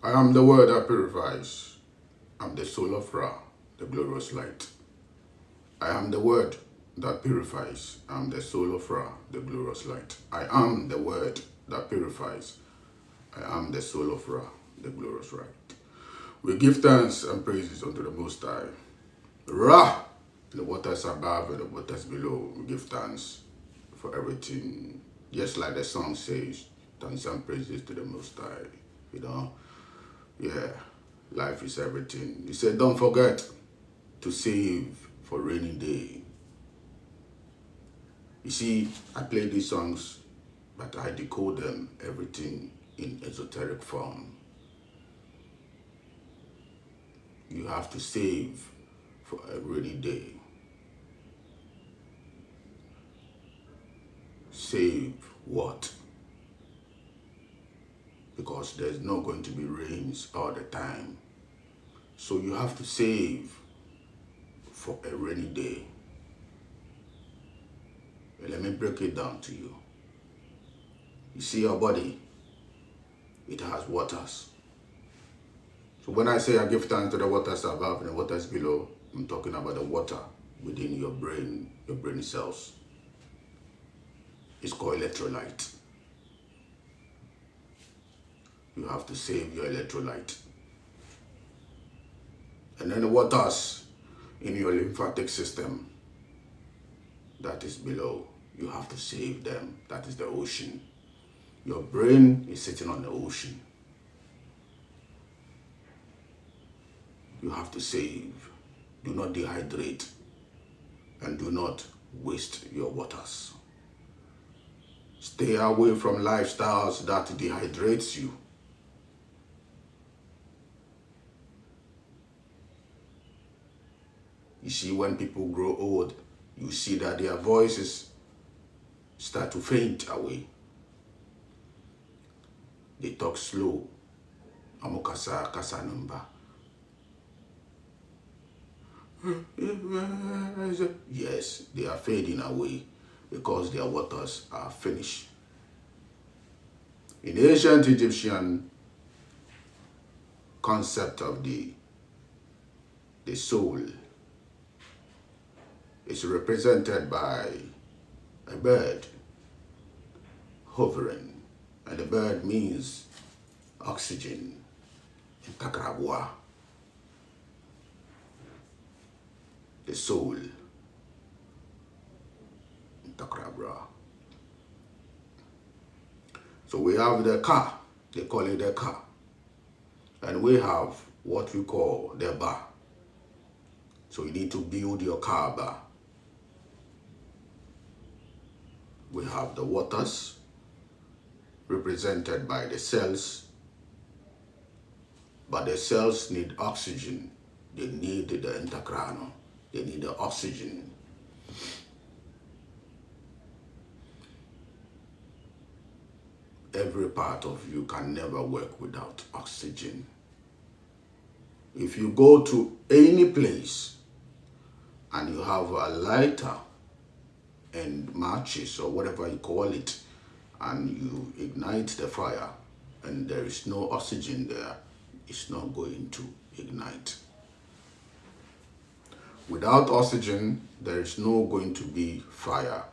I am the word that purifies. I'm the soul of Ra, the glorious light. I am the word that purifies. I'm the soul of Ra, the glorious light. I am the word that purifies. I am the soul of Ra, the glorious light. We give thanks and praises unto the Most High. Ra, the waters above and the waters below. We give thanks for everything. Just like the song says, thanks and praises to the Most High. You know, yeah, life is everything. He said, don't forget to save for rainy day. You see, I play these songs, but I decode them, everything in esoteric form. You have to save for a rainy day. Save what? Because there's not going to be rains all the time. So you have to save for a rainy day. Let me break it down to you. You see your body, it has waters. So when I say I give thanks to the waters above and the waters below, I'm talking about the water within your brain cells. It's called electrolyte. You have to save your electrolyte. And then the waters in your lymphatic system, that is below, you have to save them. That is the ocean. Your brain is sitting on the ocean. You have to save. Do not dehydrate and do not waste your waters. Stay away from lifestyles that dehydrates you. You see, when people grow old, you see that their voices start to faint away. They talk slow. Amokasa kasa number. Yes, they are fading away because their waters are finished. In ancient Egyptian concept of the soul, it's represented by a bird hovering, and the bird means oxygen in Takrabwa. The soul in Takrabwa. So we have the car, they call it the car, and we have what we call the bar. So you need to build your car bar. We have the waters represented by the cells, but the cells need oxygen. They need the endocrino. They need the oxygen. Every part of you can never work without oxygen. If you go to any place and you have a lighter and matches or whatever you call it, and you ignite the fire and there is no oxygen there, it's not going to ignite. Without oxygen, there is no going to be fire.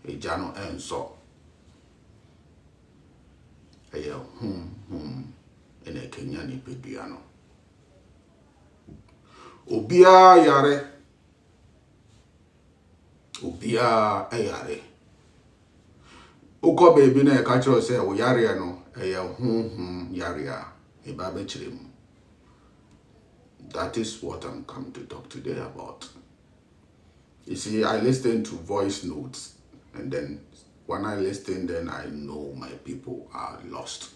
Ejano enso. Eya ene Kenya ni peduano. Obia yare. Obia yare. Uko baby na ekacho se o yare no eya yare e ba be chirem. That is what I'm coming to talk today about. You see, I listen to voice notes, and then when I listen, then I know my people are lost.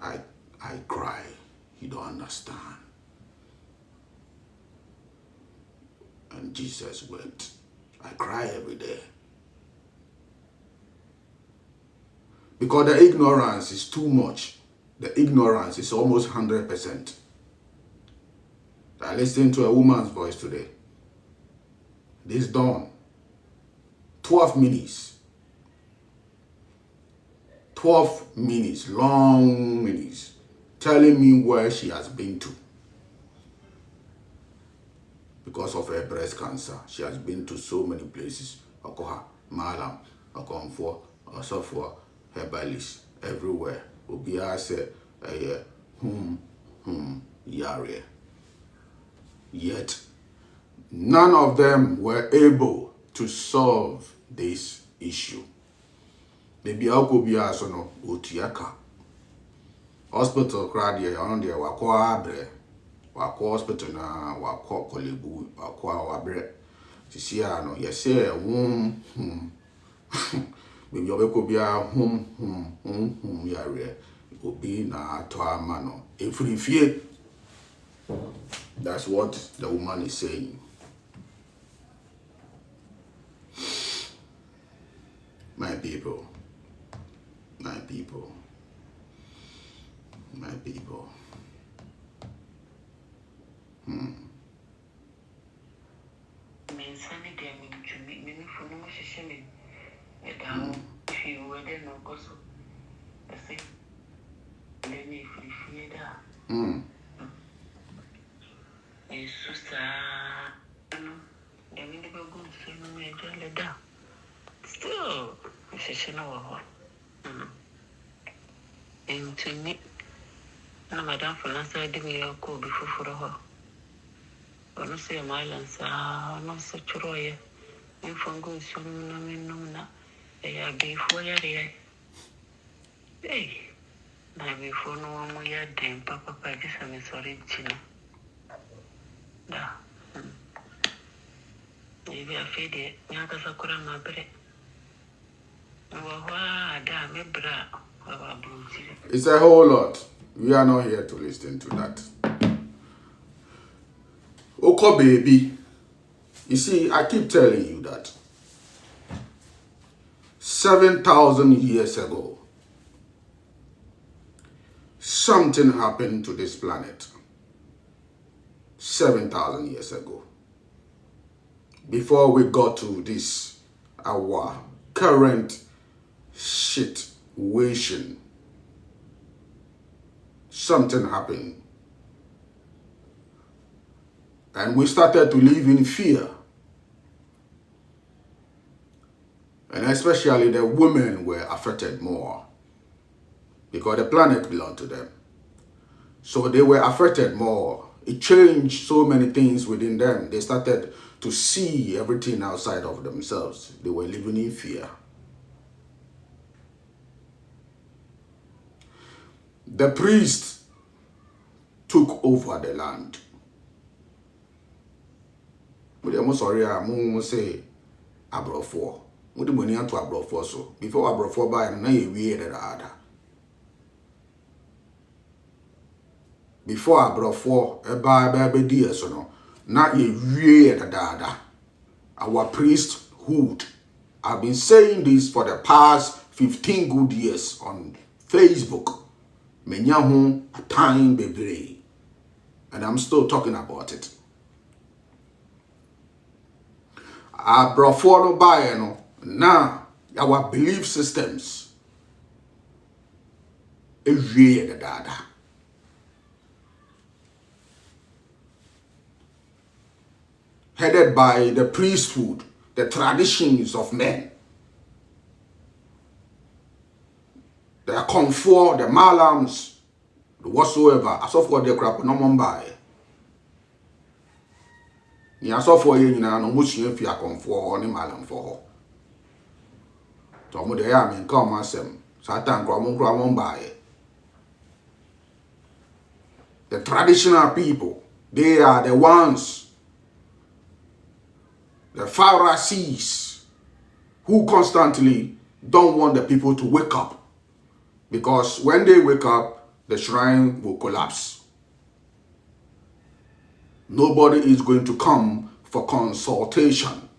I cry. You don't understand. And Jesus wept. I cry every day. Because the ignorance is too much. The ignorance is almost 100%. I listened to a woman's voice today. This dawn, 12 minutes. 12 minutes, long minutes. telling me where she has been to. Because of her breast cancer, she has been to so many places. Okoha, Malam, Okonfo, Osofo, herbalist, everywhere. Obia said, YARE. Yet, none of them were able to solve this issue. Maybe I'll go be no Utiaka. Hospital crowd here on there, Wakwa Abre. Wakwa hospital na Wakwa Kolebu, Wakwa Wabre. Tisiano, yes, maybe you'll be a YARE. Obi na toa mano. If that's what the woman is saying. My people, my people, my people. Still, into me, and Madame Fanasa did me a call before for her. I don't say a mile and say, not such a roy. And from good, so no, I before YARE. Hey, now before no one more yard, then Papa, I guess I'm sorry, Chino. Da. Maybe I fed it, Yakasakura, my bread. It's a whole lot. We are not here to listen to that. Oko baby. You see, I keep telling you that 7,000 years ago, something happened to this planet. 7,000 years ago. Before we got to this, our current situation, something happened. And we started to live in fear. And especially the women were affected more because the planet belonged to them. So they were affected more. It changed so many things within them. They started to see everything outside of themselves. They were living in fear. The priest took over the land. But I'm sorry, I'm say Abrofo. What do money to Abrofo so? Before Abrofo buy na ye weird ada. Before Abrofo buy dear so no. Na ye weird ada. Our priesthood. I've been saying this for the past 15 good years on Facebook. Menyahu a time baby. And I'm still talking about it. Abrofo no buy no. Now our belief systems is weird dada. Headed by the priesthood, the traditions of men. The comfort, the malams, the whatsoever, as of what they crap no man buy. Ni as of what you know, no much you fear comfort or any malam for her. So mo dey am come asem. Satan kro buy. The traditional people, they are the ones, the Pharisees, who constantly don't want the people to wake up. Because when they wake up, the shrine will collapse. Nobody is going to come for consultation.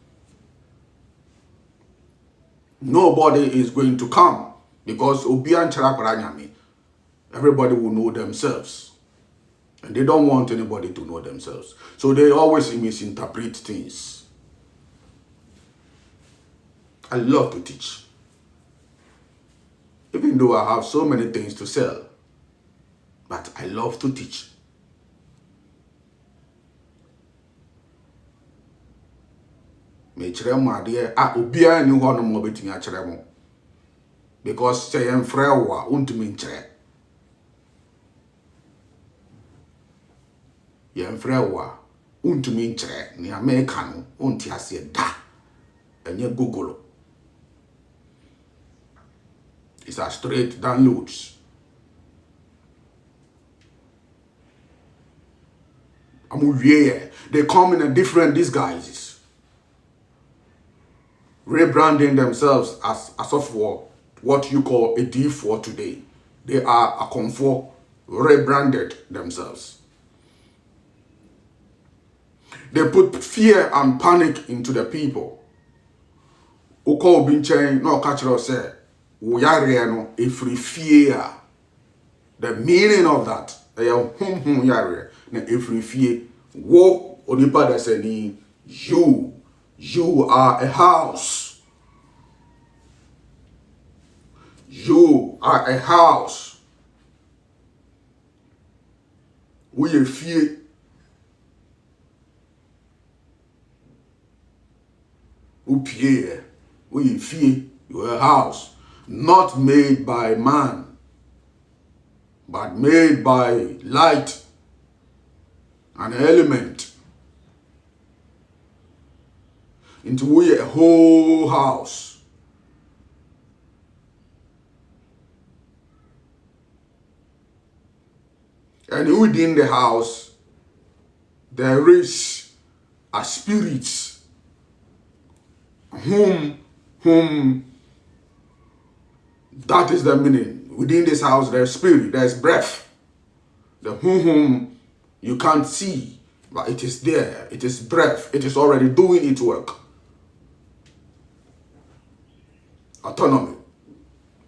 Nobody is going to come because everybody will know themselves. And they don't want anybody to know themselves. So they always misinterpret things. I love to teach. Even though I have so many things to sell. but I love to teach. Me chere mo ade a obia ni ho no mo betumi a chere mo, because say em frɛ wo a untumi nchere. Yem frɛ wo a untumi nchere ni America no unti ase da enye Google. It's a straight downloads. They come in a different disguises, rebranding themselves as of what you call a D4 today. They are a comfort, rebranded themselves. They put fear and panic into the people. Uko binchen no catcher say YARE no ifri fear. The meaning of that YARE na ifri fear. Wo onipa da say ni you are a house. You are a house. We fear. Upie, we fear your house, not made by man, but made by light, an element. Into we a whole house. And within the house, there is a spirit. Whom that is the meaning. Within this house there's spirit, there's breath. The whom you can't see, but it is there. It is breath. It is already doing its work. Autonomy.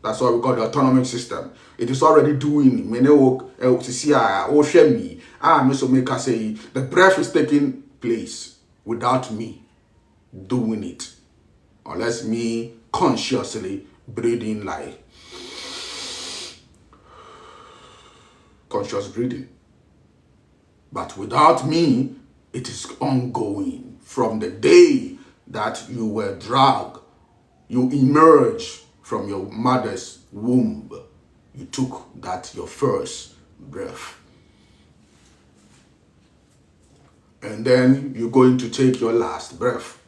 That's why we call the autonomic system. It is already doing. The breath is taking place without me doing it. Unless me consciously breathing life. Conscious breathing. But without me, it is ongoing. From the day that you were dragged, you emerged from your mother's womb. You took that your first breath. And then you're going to take your last breath.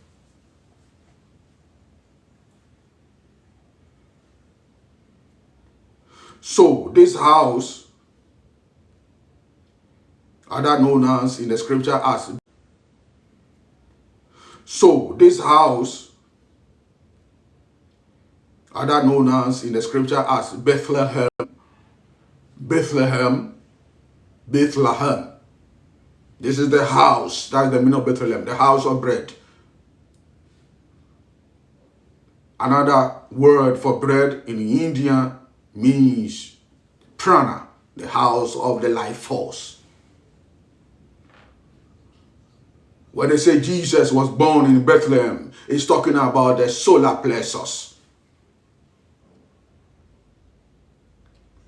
So this house, other known as in the scripture as, so this house, other known as in the scripture as Bethlehem. This is the house, that's the meaning of Bethlehem, the house of bread. Another word for bread in India means prana, the house of the life force. When they say Jesus was born in Bethlehem, it's talking about the solar plexus.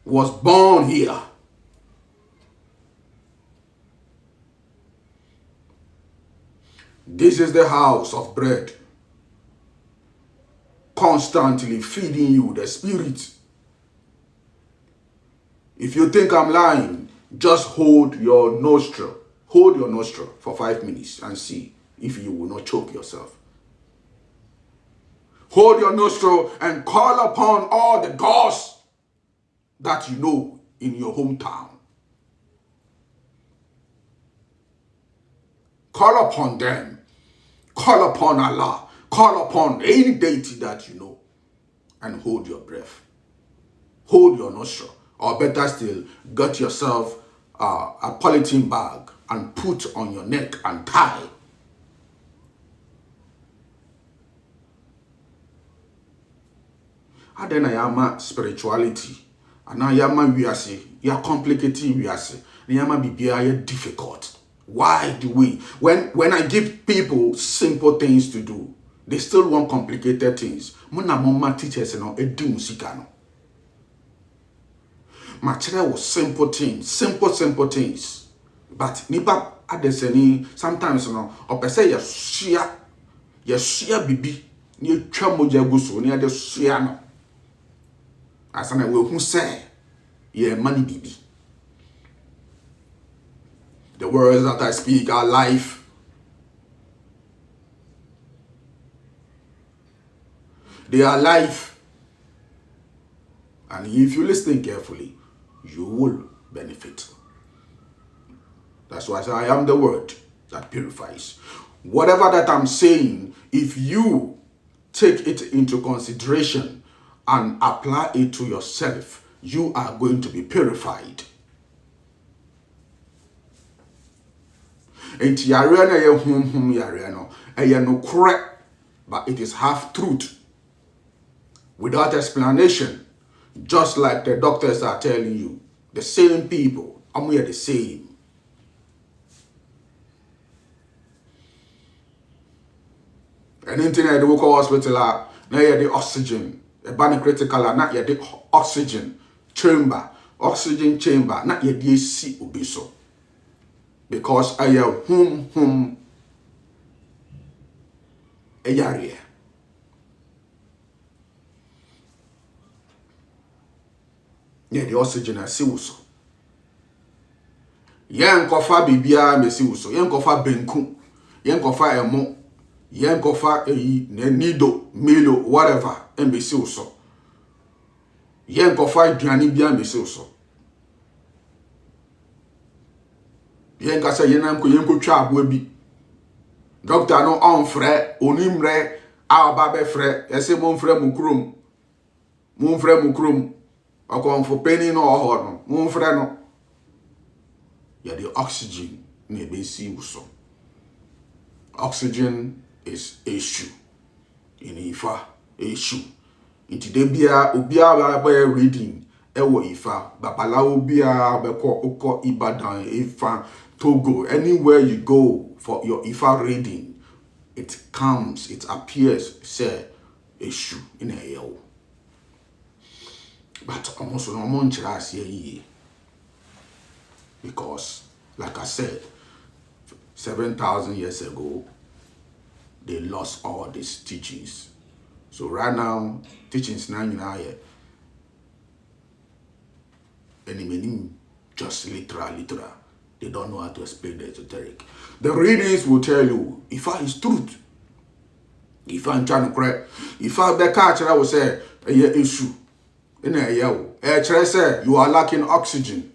Was born here. This is the house of bread, constantly feeding you the spirit. If you think I'm lying, just hold your nostril. Hold your nostril for 5 minutes and see if you will not choke yourself. Hold your nostril and call upon all the gods that you know in your hometown. Call upon them. Call upon Allah. Call upon any deity that you know. And hold your breath. Hold your nostril. Or better still, get yourself a polythene bag and put on your neck and tie. Adena yama spirituality. Ana yama wiase. Ya complicated wiase. Yama bibia difficult. Why do we? When I give people simple things to do, they still want complicated things. Muna mama teachers no edu musika no. Material was simple things, simple things. But nipa adeseni sometimes no opese ya share bibi ni twa moja guso ni ade share no. Asana we hu say ye money bibi. The words that I speak are life. They are life. And if you listen carefully, you will benefit. That's why I say I am the word that purifies. Whatever that I'm saying, if you take it into consideration and apply it to yourself, you are going to be purified. And yare na ye honhom yare no, eye no correct, but it is half truth. Without explanation, just like the doctors are telling you, the same people, and we are the same. And anything at the local hospital, now you the oxygen, a banner critical, not yet the oxygen chamber, not yet the AC ubiso. Because I am home a yare. Yeah, the oxygen I see also. Yen kofa bibia me see also. Yen kofa benku. Yen kofa emo. Yen kofa nido, milo, whatever. And be see also. Yen kofa aduane bia me see also. Yen kasa yen ko twa abo bi. Doctor no on frɛ onimrɛ a ba be frɛ. Ese mo frɛ mu krom. Mo frɛ mu krom. For penny no or no, no. Yeah, the oxygen may be seen so. Oxygen is issue. In Ifa, issue. Into the ubia by reading, ewo Ifa, Babala ubia, beko oko Ibadan, Ifa, Togo, anywhere you go for your Ifa reading, it comes, it appears, say, issue in a yell. But almost no one here because, like I said, 7,000 years ago, they lost all these teachings. So right now, teachings now here, and just literal. They don't know how to explain the esoteric. The readings will tell you if I is truth. If I'm trying to correct, if I the culture, I will say a issue. In a year, you are lacking oxygen.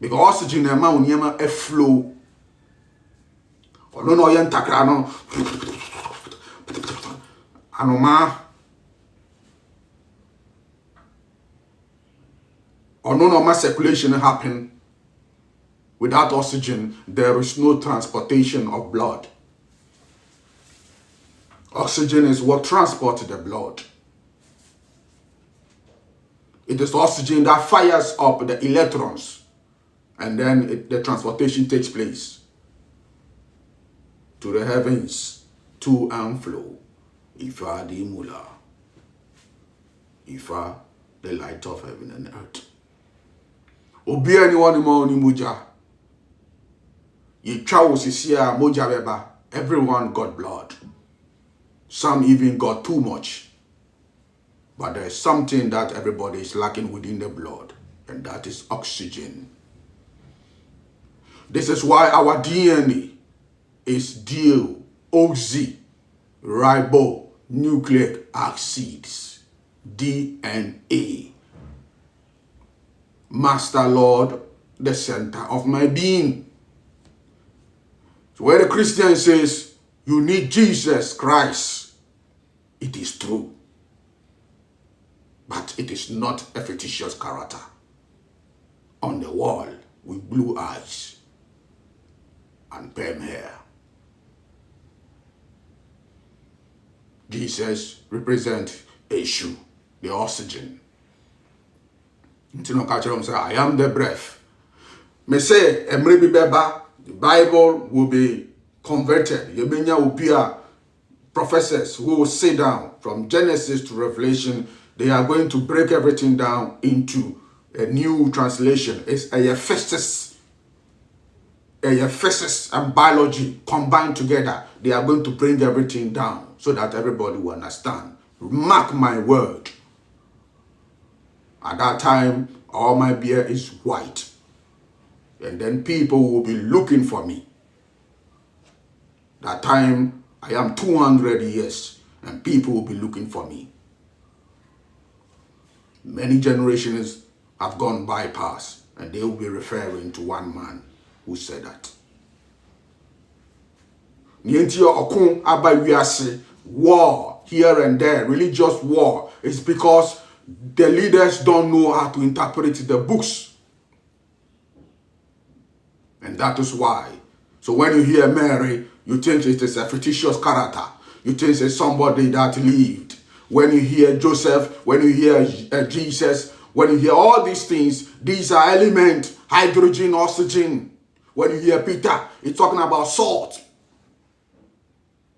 Because oxygen amount a flow. Or no yen takrano. Anoma. Or no circulation happen. Without oxygen, there is no transportation of blood. Oxygen is what transports the blood. It is oxygen that fires up the electrons, and then the transportation takes place to the heavens, to and fro. Ifa the mula. Ifa the light of heaven and earth. Obi anyone mo ni muja. Ye chawo sisia moja beba. Everyone got blood. Some even got too much. But there's something that everybody is lacking within the blood, and that is oxygen. This is why our DNA is deoxyribonucleic acids, DNA. Master Lord, the center of my being. So where the Christian says, you need Jesus Christ, it is true. But it is not a fictitious character on the wall with blue eyes and perm hair. Jesus represents Eshu, the oxygen. I am the breath. Me say, the Bible will be converted. Yebenya will be professors who will sit down from Genesis to Revelation they are going to break everything down into a new translation. It's a physics and biology combined together. They are going to bring everything down so that everybody will understand. Mark my word. At that time, all my beard is white. And then people will be looking for me. That time, I am 200 years, and people will be looking for me. Many generations have gone by past, and they will be referring to one man who said that. War here and there, religious war, is because the leaders don't know how to interpret the books. And that is why. So when you hear Mary, you think it is a fictitious character. You think it's somebody that lived. When you hear Joseph, when you hear Jesus, when you hear all these things, these are elements, hydrogen, oxygen. When you hear Peter, it's talking about salt.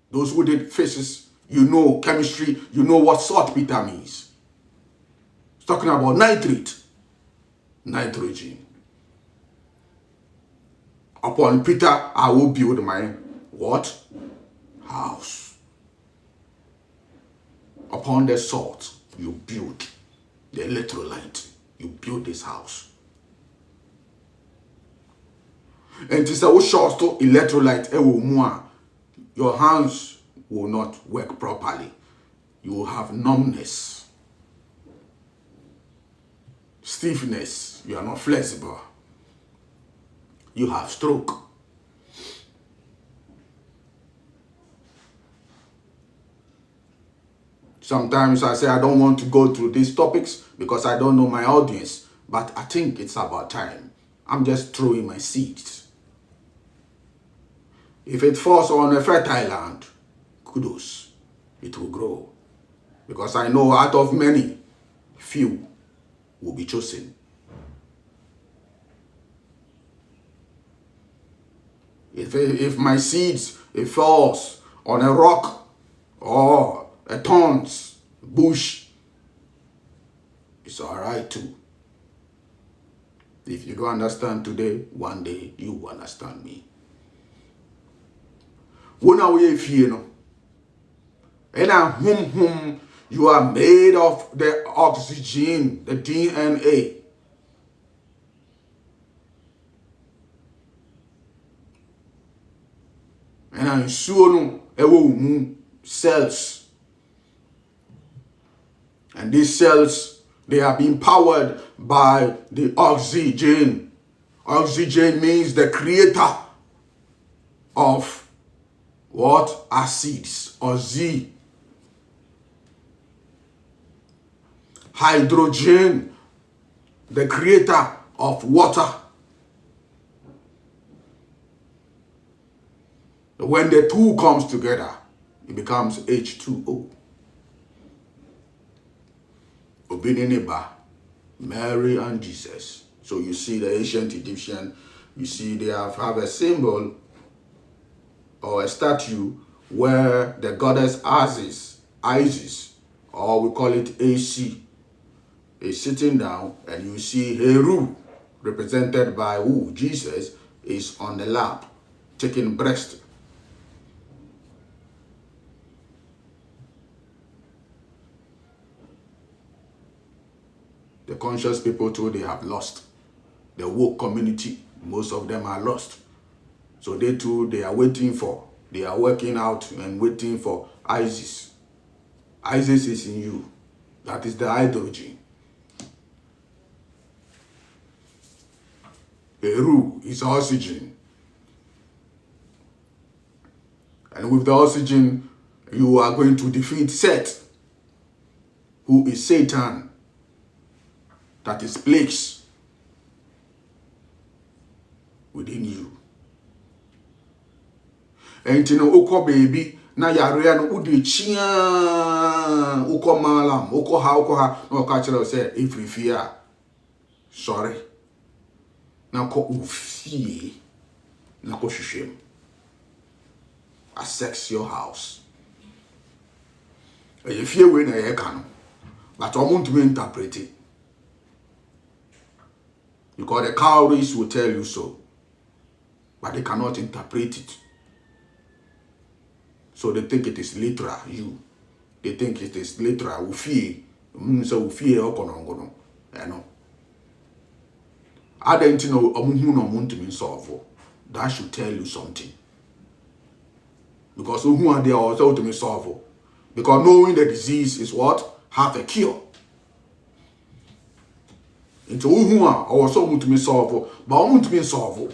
Those who did physics, you know chemistry, you know what saltpeter means. It's talking about nitrate, nitrogen. Upon Peter, I will build my what? House. Upon the salt, you build the electrolyte. You build this house. And this is a short electrolyte. Your hands will not work properly. You will have numbness, stiffness. You are not flexible. You have stroke. Sometimes I say I don't want to go through these topics because I don't know my audience, but I think it's about time. I'm just throwing my seeds. If it falls on a fertile land, kudos, it will grow. Because I know out of many, few will be chosen. If my seeds, it falls on a rock or a thorns bush, it's all right too. If you don't understand today, one day you will understand me. When are we here? And you are made of the oxygen, the DNA. And I'm sure cells. And these cells, they are being powered by the oxygen. Oxygen means the creator of what? Acids or Z. Hydrogen, the creator of water. When the two comes together, it becomes H2O. Obininiba, Mary and Jesus. So you see the ancient Egyptian, you see they have a symbol or a statue where the goddess Isis, or we call it AC, is sitting down, and you see Heru, represented by who? Jesus, is on the lap, taking breast. The conscious people too, they have lost. The woke community, most of them are lost. So they too, they are working out and waiting for Isis. Isis is in you. That is the hydrogen. Heru is oxygen. And with the oxygen, you are going to defeat Seth, who is Satan. That is plagues within you. And you know, oko baby, na yare no udi chia, oko malam, oko ha, no kachiro say every fear. Sorry. Na ko ufie, na ko shishem. Access your house. If you win a yekano, But I want to interpret it. Because the cowries will tell you so. But they cannot interpret it. So they think it is literal, you. They think it is literal. Ufi. So ufi okonongono. I know. I don't know want to be solved. That should tell you something. Because who are they also to be solved? Because knowing the disease is what? Have a cure. Into who are also want to be solved, but want to be solved.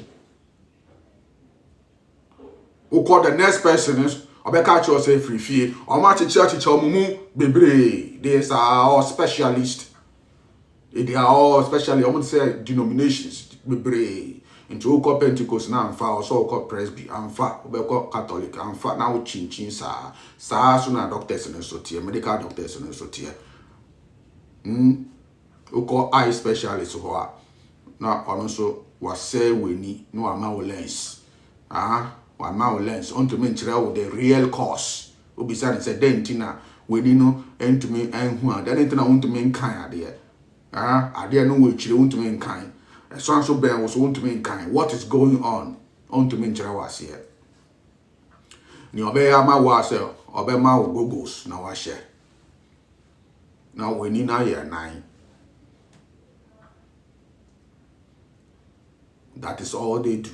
Who call the next person is catch yourself free fear. Or match church mumu bebre. They are all specialists. They are all specially, I want to say denominations. Bebre. Into who call Pentecost now and far, also called Presby, and far, we call Catholic, and far now chin sa sooner doctors and so tier, medical doctors and so tier. We call eye specialists who are now also was say we need no amount lens. One mouth lens on to mention the real cause. We be saying dentina we need no end to me and who are then I want to mean kind idea. I dare know which you want to mean kind. A son so bear was want to mean kind. What is going on to mention was here. Ni obey my was obey my gogos now I share. Now we need now year 9. That is all they do.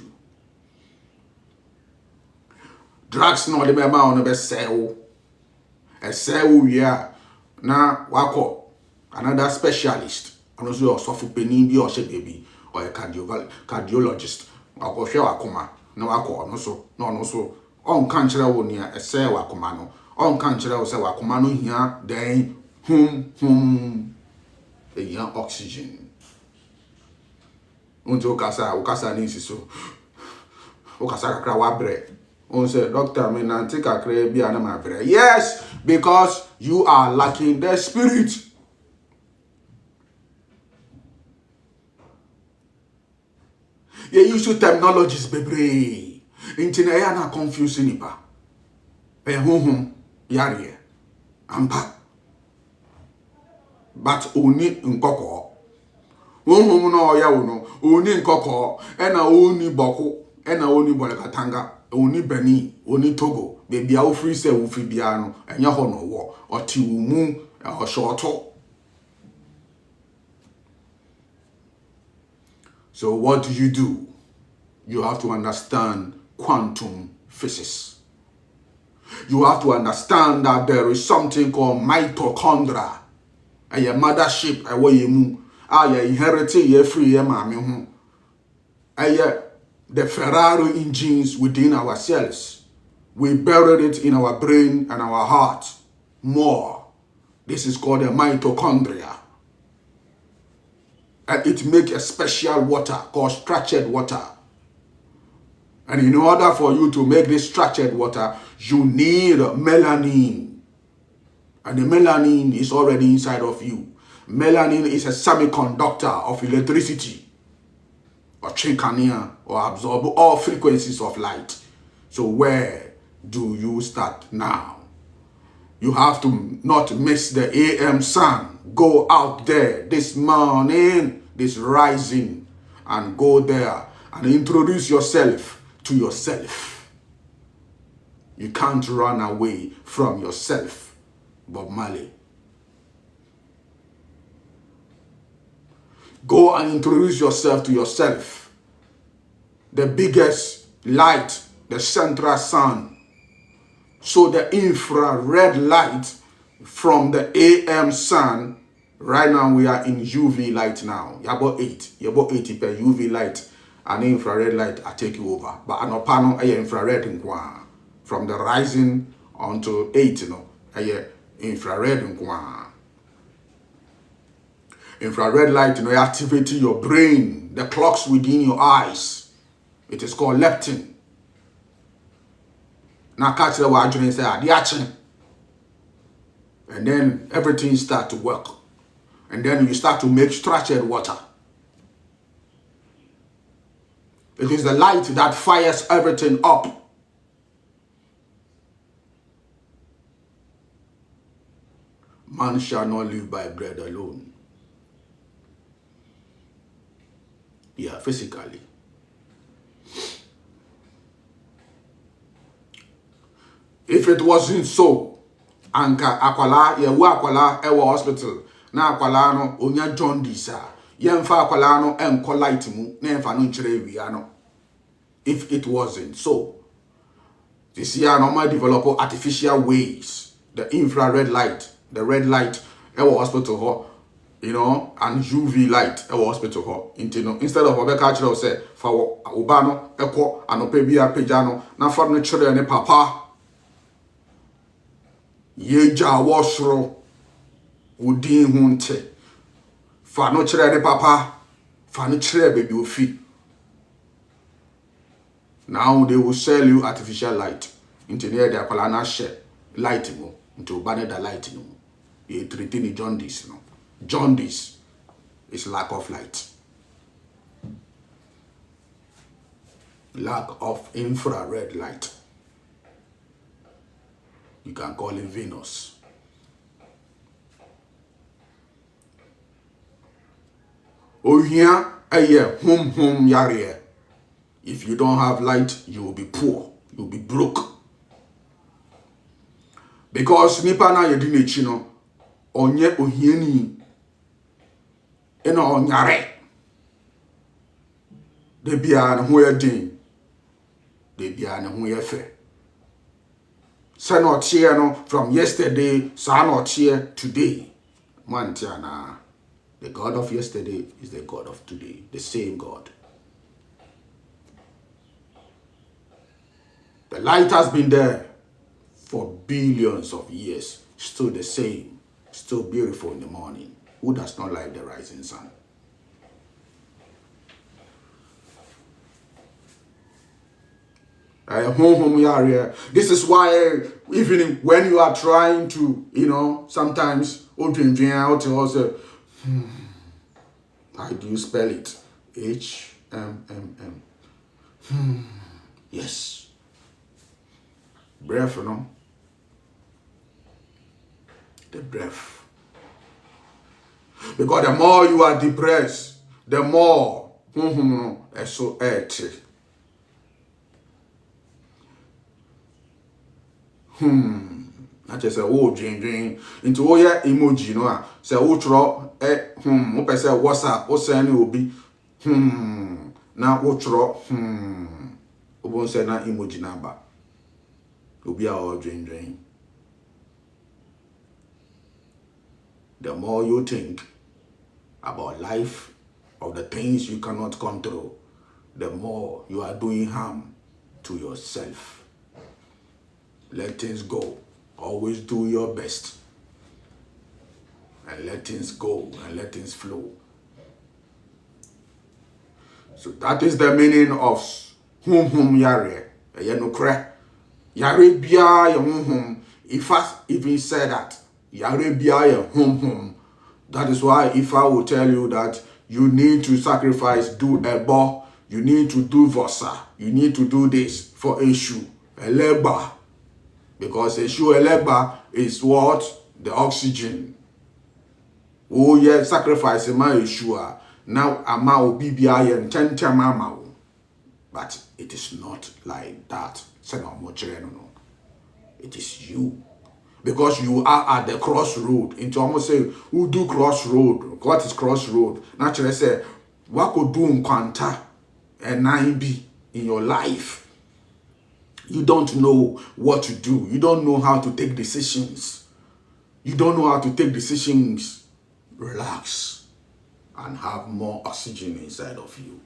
Drugs no the member on the sell. A sell yeah. Now wako another specialist. And also a soft penny or shape baby or a cardiologist. Wako share wakoma. No wako no so on country near a sell wakomano. On country say wakomano here then a young oxygen. Unto ukasa nisi so. Ukasa kakra wabre. On said, Doctor, I mean, take a crabby and my bread. Yes, because you are lacking the spirit. You use terminologies, baby. Intina na confusing ipa. HONHOM, YARE, ampa. But only nkoko. HONHOM no ya uno. Only nkoko. Ena only boku. Ena only bolekatanga. Oni Beni, oni Togo, baby our free say ufi biano, and yahono war, or tiumu, or shorto. So what do? You have to understand quantum physics. You have to understand that there is something called mitochondria. And your mothership, I wear you, inheriting your free, your mammy, the Ferrari engines within our cells. We buried it in our brain and our heart more. This is called a mitochondria. And it makes a special water called structured water. And in order for you to make this structured water, you need melanin. And the melanin is already inside of you. Melanin is a semiconductor of electricity. Or chinkania, or absorb all frequencies of light. So where do you start now? You have to not miss the AM sun. Go out there this morning, this rising, and go there and introduce yourself to yourself. You can't run away from yourself, Bob Marley. Go and introduce yourself to yourself. The biggest light, the central sun. So the infrared light from the AM sun, right now we are in UV light now. You're about 80 per UV light. And infrared light I take you over. But an panel infrared from the rising onto 8, infrared infrared light, activating your brain, the clocks within your eyes. It is called leptin. Now catch the word and say the action. And then everything starts to work. And then you start to make structured water. It is the light that fires everything up. Man shall not live by bread alone. Yeah, physically. If it wasn't so, anka akwala, akwala ewa hospital, na akwala no onya jaundice a, yemfa akwala no enko light mu, na emfa no nchire wia no. If it wasn't so, this year normal develop artificial ways, the infrared light, the red light, ewa hospital, you know, and UV light, ewa hospital, instead of obe culture say, fa ubano, eko, anope bia pejano, na fa no chire ne papa. Yeja washro udin hunte fa no chere ne papa fa no chere baby ofi. Now they will sell you artificial light into near the akwala na share light mo into banner the light no ye treating jaundice no. Jaundice is lack of light, lack of infrared light. You can call it Venus. Oh here, home yare. If you don't have light, you will be poor. You will be broke. Because nipa na yedine chino, onye ohieni, ena onyare. De bia na ho yedin. De bia na ho yefe. Say not here no from yesterday, so not here today. Mantiana, the God of yesterday is the God of today, the same God. The light has been there for billions of years, still the same, still beautiful in the morning. Who does not like the rising sun? This is why even when you are trying to, you know, sometimes how do you spell it? HMMM. Yes. Breath, you know. The breath. Because the more you are depressed, the more so I just say dream into emoji no say tro mo pese WhatsApp o send obi na tro obon say na emoji number obi a dream. The more you think about life, of the things you cannot control, the more you are doing harm to yourself. Let things go. Always do your best. And let things go and let things flow. So that is the meaning of HONHOM YARE. YARE biya HONHOM. Ifa even said that. YARE biya HONHOM. That is why Ifa will tell you that you need to sacrifice, do ebo, you need to do vosa, you need to do this for Eshu, eleba. Because Eshu eleba is what? The oxygen. Oh yeah, sacrifice my Yeshua. Now ama obibia yen tente mama. But it is not like that. No. It is you. Because you are at the crossroad. Into almost say, who do crossroad? What is crossroad? Naturally say, what could do nkwanta and 9B in your life? You don't know what to do. You don't know how to take decisions. You don't know how to take decisions. Relax and have more oxygen inside of you.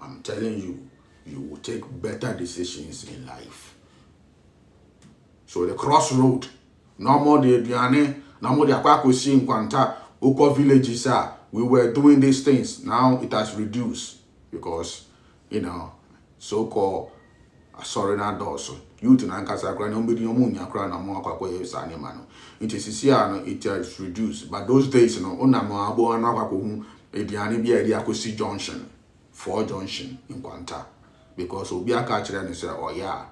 I'm telling you, you will take better decisions in life. So the crossroad, no more the Diane, no more the Akwakosi in Kwanta, Oko villages are. We were doing these things. Now it has reduced because, you know, so-called Sorena Dosso. You to Nankasa Grand Omunya Crown and Mwakwa Sanimano. It is here, it has reduced. But those days, you know, Onamo and Nakaku, a Diani Biakosi Junction, 4 Junction in Kwanta. Because Obia catcher and say, oh yeah,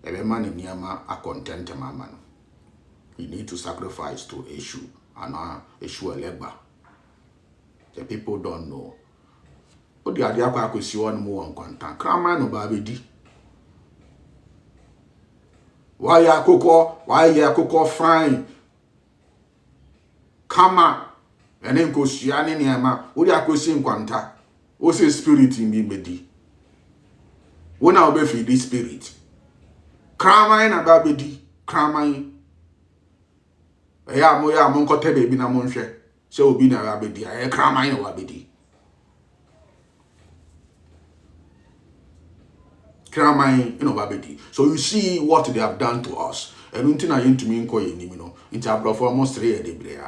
every man in Yama are content man. You need to sacrifice to Eshu and issue legba. The people don't know. But the idea I could see one more on contact. Crama no baby. Why ya cocoa fine? Kama and then go see any near would ya go see in quanta? O say spirit in me medi. When I'll be feed this spirit. Crama in a baby. Crama. Ya moya moncote baby na monche. So be na baby. I crama in a baby. So you see what they have done to us. And until I into me inko you know, into a for almost 3 years de brea.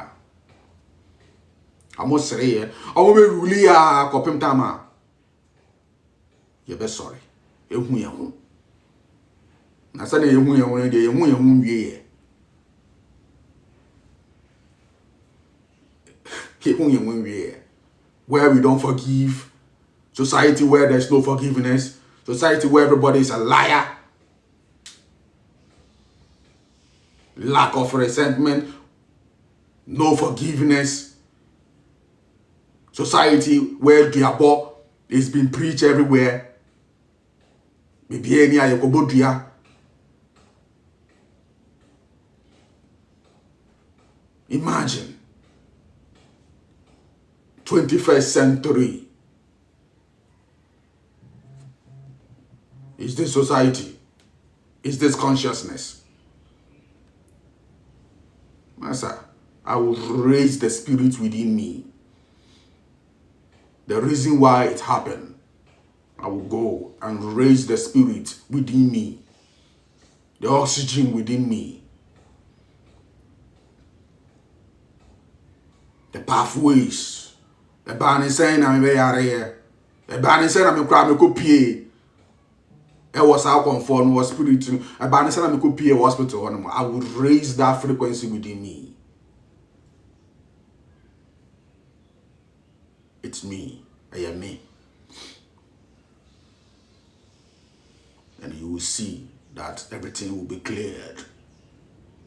Almost 3 years. I will be really kopim tama. You be sorry. Ehu ya hu. Na say ehu ya hu de ehu ya hu wie. Ehu ya hu wie. Where we don't forgive. Society where there's no forgiveness. Society where everybody is a liar. Lack of resentment. No forgiveness. Society where diabo is being preached everywhere. Imagine. 21st century. Is this society? Is this consciousness? Master, I will raise the spirit within me. The reason why it happened, I will go and raise the spirit within me. The oxygen within me. The pathways. The banning saying I'm here. The banning saying I'm a copy. It was our comfort, was spirit. I could be a hospital. I would raise that frequency within me. It's me. I am me. And you will see that everything will be cleared.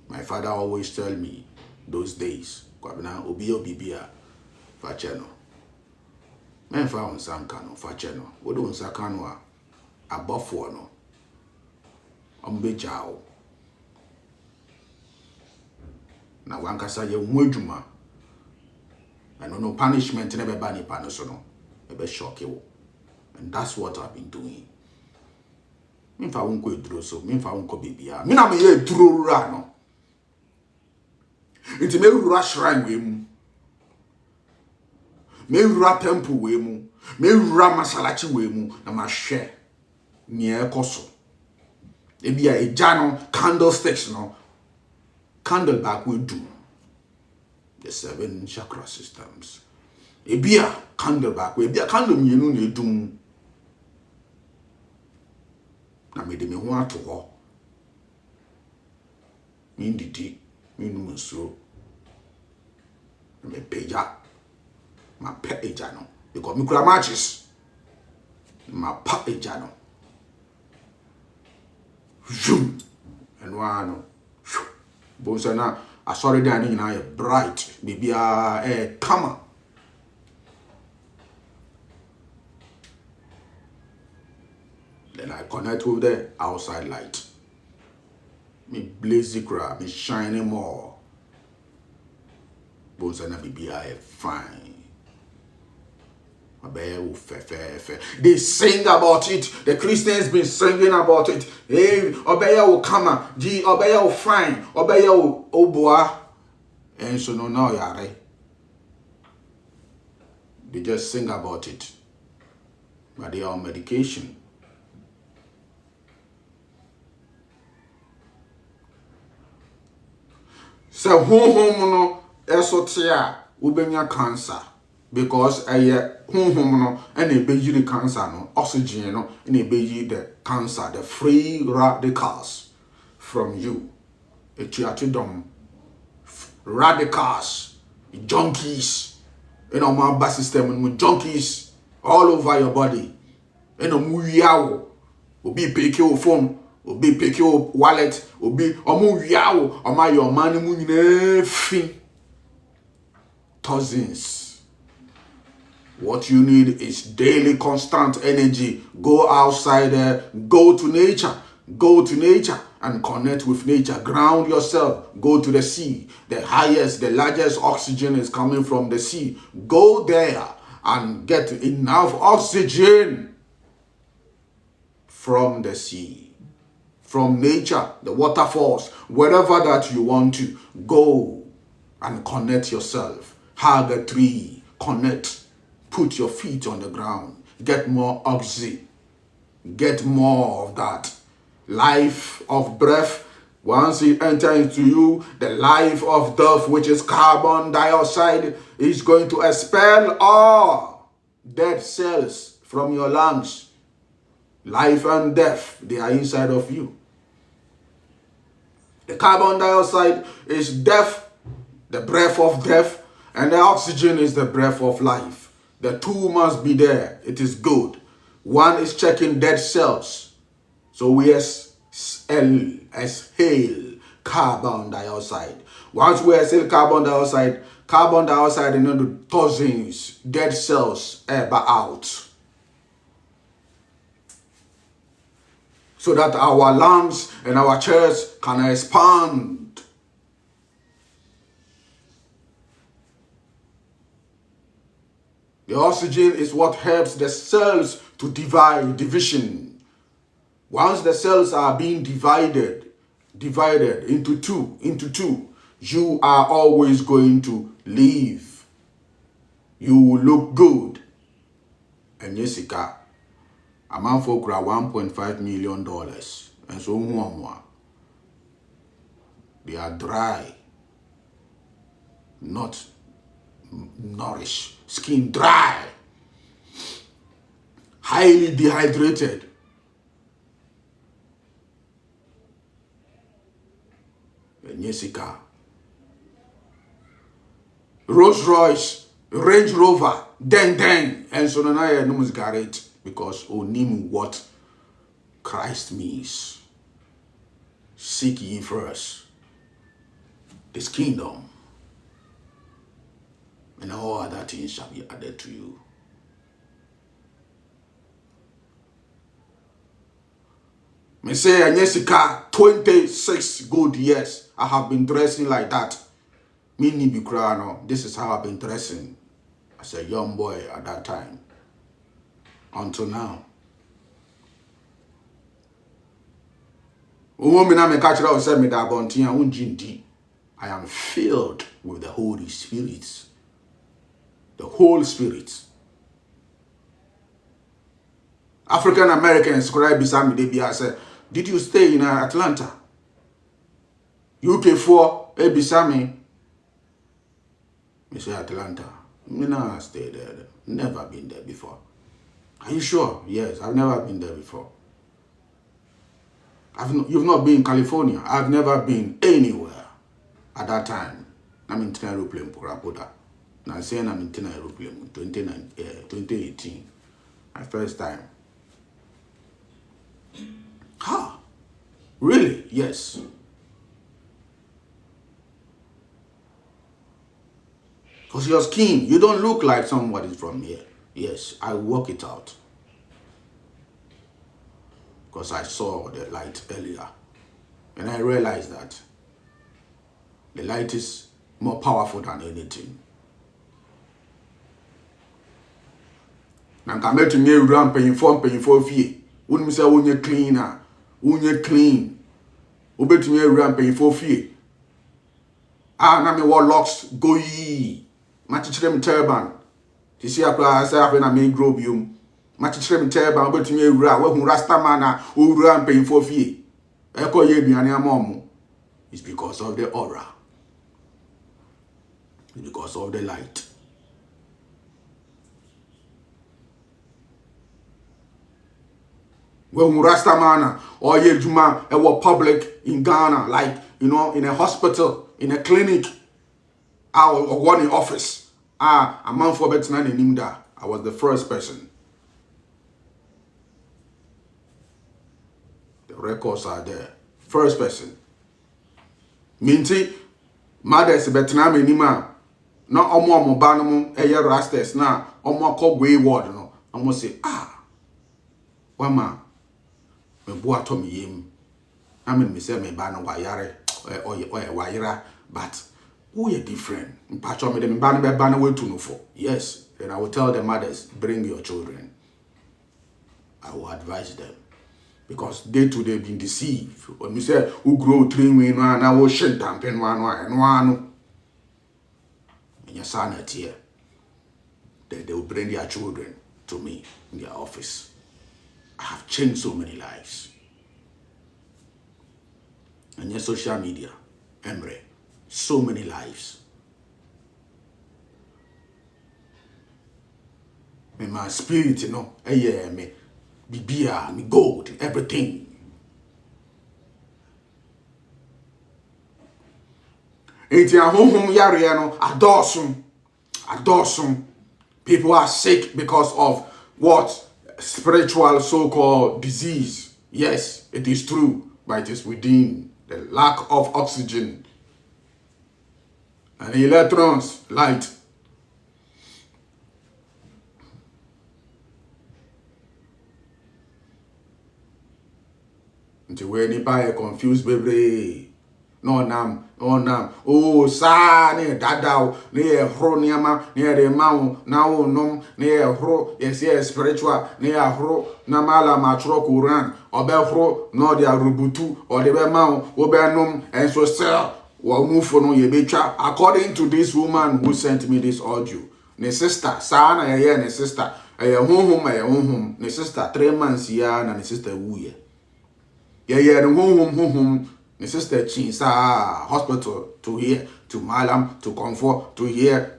My father always tell me those days, Kwabina Obio Bibia Facheno. Men found some cano Facheno. Wodo Sakanoa. Abofo no ombejao na wankasa ye hu adwuma and no punishment never ba nipa no so no e be shock you. And that's what I've been doing. Me fa wonko eduro so me fa wonko bibia me na me ye eduro ra no nti me wura shrine we mu me wura temple we mu me wura masalachi we mu na ma hwe near koso. Ebia a jano candlesticks no. Candle back will do. The 7 chakra systems. Ebia candle back will be a candle you ne dum. Na me de me ho to ho. Me ndidi, me nu so. Me peja. Ma pe ejano because me kura matches. Ma pa ejano. Zoom and one Bonsana, I saw it down in a bright, maybe a comma. Then I connect with the outside light. Me blaze crab, me shining more. Bonsana, maybe I fine. They sing about it. The Christians been singing about it. Hey, Obeya will come. G Obeya will fine. Obeya will oboa. And so no now yare. They just sing about it. But they are on medication. So HONHOM no esotia ubenya cancer. Because HONHOM no and a baby the cancer no oxygen no and a baby the cancer, the free radicals from you. A chiatidom radicals, junkies, you know my bus system junkies all over your body. You know muyawo will be pick your phone, will be pick your wallet, will be omu yawo or my your money fin. thousands. What you need is daily constant energy. Go outside there, go to nature and connect with nature. Ground yourself, go to the sea. The largest oxygen is coming from the sea. Go there and get enough oxygen from the sea, from nature, the waterfalls, wherever that you want to. Go and connect yourself. Hug a tree, connect. Put your feet on the ground. Get more oxygen. Get more of that. Life of breath. Once it enters into you, the life of death, which is carbon dioxide, is going to expel all dead cells from your lungs. Life and death, they are inside of you. The carbon dioxide is death, the breath of death, and the oxygen is the breath of life. The two must be there. It is good. One is checking dead cells. So we exhale carbon dioxide. Once we exhale carbon dioxide into the thousands dead cells ebb out. So that our lungs and our chest can expand. The oxygen is what helps the cells to division. Once the cells are being divided into two, you are always going to live. You will look good. And Jessica, a man for $1.5 million. And so they are dry, not nourished, skin dry, highly dehydrated. Jessica, Rolls Royce, Range Rover, deng, and so now I know Garrett because onim what Christ means. Seek ye first this kingdom, and all other things shall be added to you. Me say Jessica, 26 good years. I have been dressing like that. Me ni be crying. This is how I've been dressing as a young boy at that time. Until now. I am filled with the Holy Spirit. The Holy Spirit. African Americans say, did you stay in Atlanta? UK4, Ebisami. I say Atlanta. Me not stay there. Never been there before. Are you sure? Yes, I've never been there before. You've not been in California. I've never been anywhere at that time. I'm in an aeroplane for Rapoda. Now saying I'm in an aeroplane 2018. My first time. Ha! Really? Yes. Because your skin, you don't look like somebody from here. Yes, I work it out. Because I saw the light earlier. And I realized that the light is more powerful than anything. Now come to me run paying for fee. Wouldn't say when you cleaner, when you clean. Obey to me run paying for fee. Ah, na me warlocks go ye. Matchem turban. You see, I say, when I make grobium. Matchem turban, but to me, when Rasta mana, who run paying for fee. Echo ye be an amomo. It's because of the aura. It's because of the light. When Rasta mana, or ye juma, it was public in Ghana, like, in a hospital, in a clinic. Or one in office. A man for better than Nimda. I was the first person. The records are there. First person. Minty, mother is better than Nima. na omo ba no mo eye rastas na omo kọ wayward no omo say wama me bo ato me yem na me say me ba no wa yare wa yira but who are different mpacho me dem ba no be ba no wetu no for yes then I will tell the mothers bring your children. I will advise them because day to day being deceived. When you say who grow three win one now we shin tampin one in your sanity here, they will bring their children to me in their office. I have changed so many lives. And your social media, Emre, so many lives. Me my spirit, you know, me bibia, me gold, everything. Enti honhom yare no adosum. People are sick because of what? Spiritual so-called disease. Yes, it is true, but it is within the lack of oxygen and electrons, light. Until when you buy a confused baby, no nam, oh sa ne dadao, ne hro niama, ne de mau, na o nom, ne hro, yes, spiritual, ne hro, na mala matro Quran, or be hro, no dia rubutu, or de be mau, o be nom, and so sell, or move for no ye becha. According to this woman who sent me this audio, ne sister, sa na ye ne sister, honhom, ne sister, 3 months ya, na ne sister wuye. Yeah, the honhom, my sister Chinsa hospital to here, to Malam, to comfort, to here,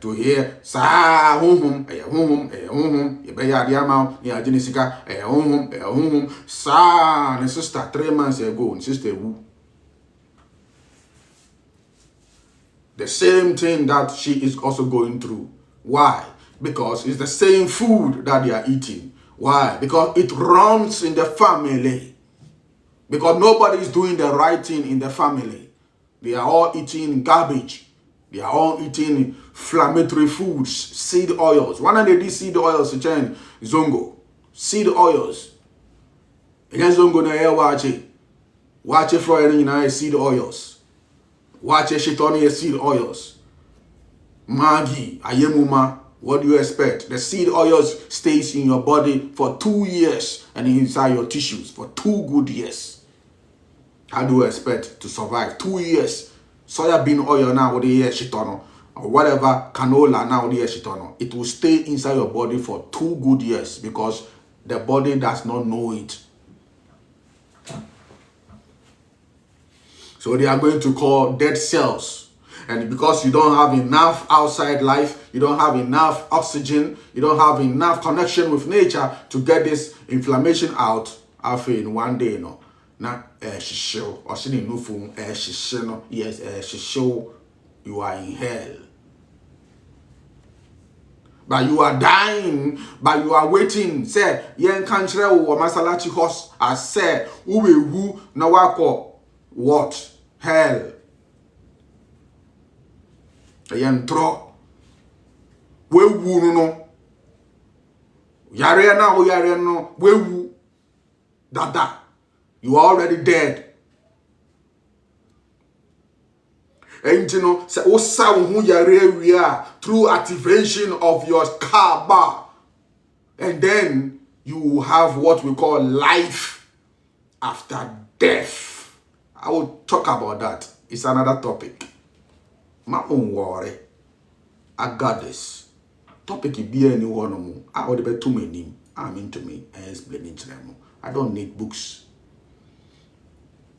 sa honhom, you be ya diamount, ya Genesika, honhom, sa, my sister 3 months ago, and sister Wu. The same thing that she is also going through. Why? Because it's the same food that they are eating. Why? Because it runs in the family. Because nobody is doing the right thing in the family. They are all eating garbage. They are all eating inflammatory foods, seed oils. One of the seed oils, zongo. Seed oils. Again, zongo na air wache. Wache frying in seed oils. Wache shitoni seed oils. Maggi, ayemuma. What do you expect? The seed oils stays in your body for 2 years and inside your tissues for 2 good years. How do you expect to survive 2 years? Soya bean oil now with the shitono or whatever canola now with the shitono. It will stay inside your body for 2 good years because the body does not know it. So they are going to call dead cells. And because you don't have enough outside life, you don't have enough oxygen, you don't have enough connection with nature to get this inflammation out after in 1 day, no. Now, shisho, or sitting no phone, shisho, yes, shisho, you are in hell. But you are dying, but you are waiting. Say, yen country or masalachi horse, I say, who na wako what? Hell. Yen tro. We wu no. Yare na o yare no. We wu. Dada. You are already dead. And you know, say o sa hu yare we are through activation of your Kaaba. And then you have what we call life after death. I will talk about that. It's another topic. My own worry. I got this. Topic be anyone. I would be too many. I'm into me and explaining to them. I don't need books.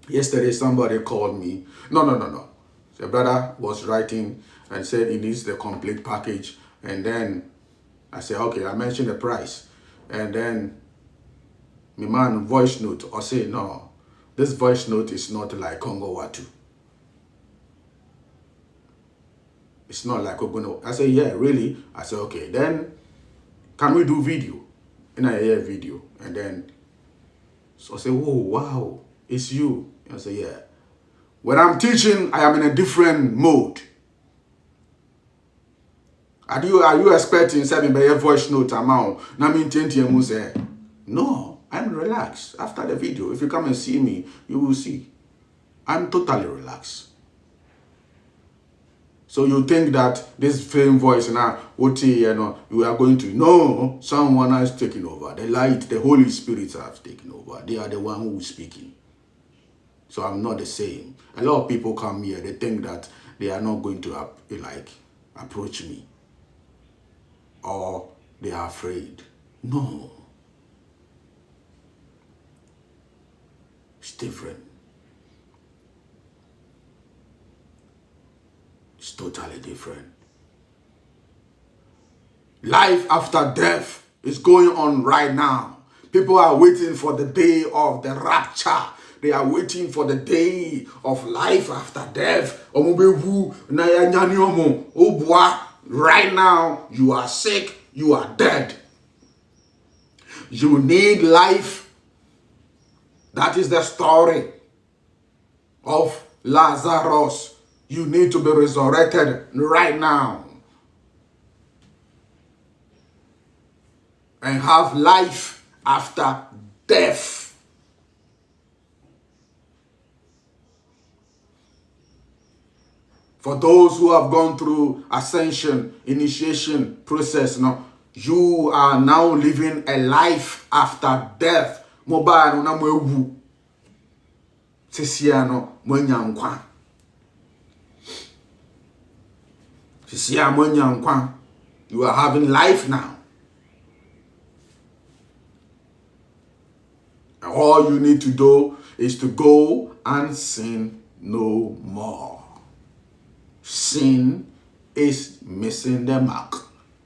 Yesterday somebody called me. No. The brother was writing and said he needs the complete package. And then I said, okay, I mentioned the price. And then my man voice note or say, no, this voice note is not like Kongo Wattu. It's not like Ogono. I said, yeah, really? I said, okay, then can we do video? And I hear video. And then, so I say, oh, wow, it's you. I say, yeah. When I'm teaching, I am in a different mode. Are you expecting something by your voice note amount? Na me say, no, I'm relaxed. After the video, if you come and see me, you will see. I'm totally relaxed. So you think that this same voice now, you are going to, no, someone else taking over. The light, the Holy Spirit have taken over. They are the one who is speaking. So I'm not the same. A lot of people come here, they think that they are not going to approach me. Or they are afraid. No. It's different. It's totally different. Life after death is going on right now. People are waiting for the day of the rapture. They are waiting for the day of life after death. Right now, you are sick, you are dead. You need life. That is the story of Lazarus. You need to be resurrected right now and have life after death. For those who have gone through ascension, initiation process, you are now living a life after death. Mobile na mwewu. Sisiano mwenyankwa. Sisia mwenyankwa. You are having life now. And all you need to do is to go and sin no more. Sin is missing the mark,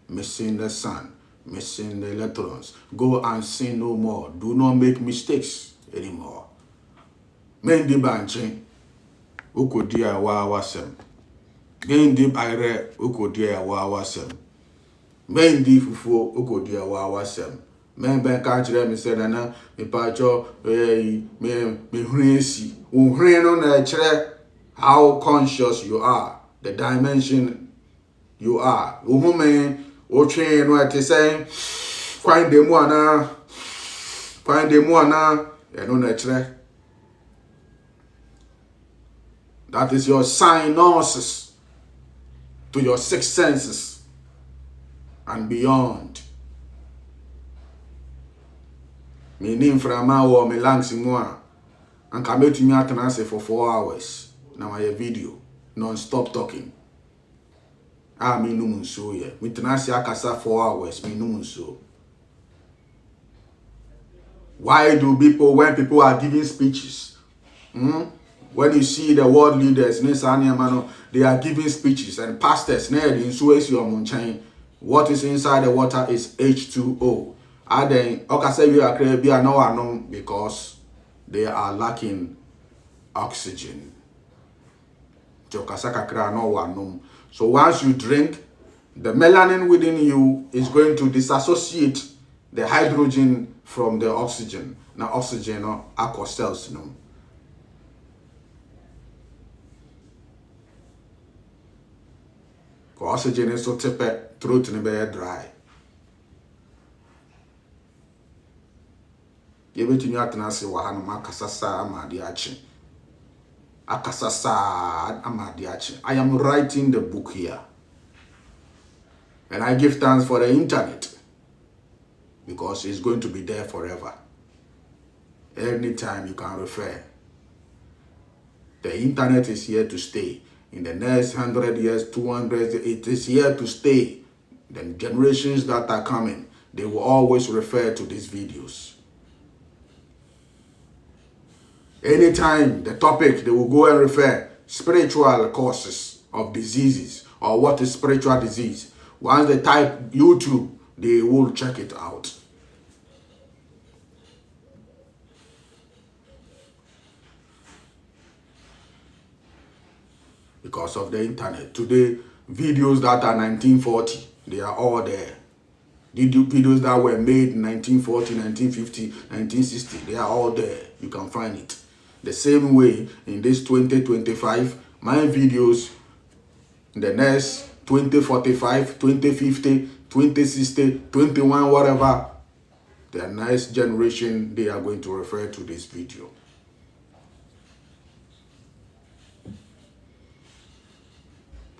missing the sun, missing the electrons. Go and sin no more. Do not make mistakes anymore. Mendi banchi, ukodia wa wasem. Mendi bayre, ukodia wa wasem. Mendi fufu, ukodia wa wasem. Men ben kanchire mi se na mi pacho me hrensi. Uhreno na chire how conscious you are. The dimension you are. Woman, o train what they say. Find them one, that is your synopsis to your sixth senses and beyond. Me name frama or me langs in one and come to me at for 4 hours. Now my video. Non-stop talking. Me no so yeah. Me tenasi akasa 4 hours. Me no so. Why do people, when people are giving speeches, when you see the world leaders, they are giving speeches and pastors, what is inside the water is H2O. And then, because they are lacking oxygen. So once you drink, the melanin within you is going to disassociate the hydrogen from the oxygen. Now oxygen or aqua cells. Oxygen is so tepe throat in the dry. Everything you have to say wahana makasasa amadiachi. Akasasa amadiachi. I am writing the book here. And I give thanks for the internet. Because it's going to be there forever. Anytime you can refer. The internet is here to stay. In the next 100 years, 200 years, it is here to stay. The generations that are coming, they will always refer to these videos. Anytime the topic, they will go and refer spiritual causes of diseases or what is spiritual disease. Once they type YouTube, they will check it out. Because of the internet. Today, videos that are 1940, they are all there. The videos that were made in 1940, 1950, 1960, they are all there. You can find it. The same way, in this 2025, my videos in the next 2045, 2050, 2060, 21, whatever. The next generation, they are going to refer to this video.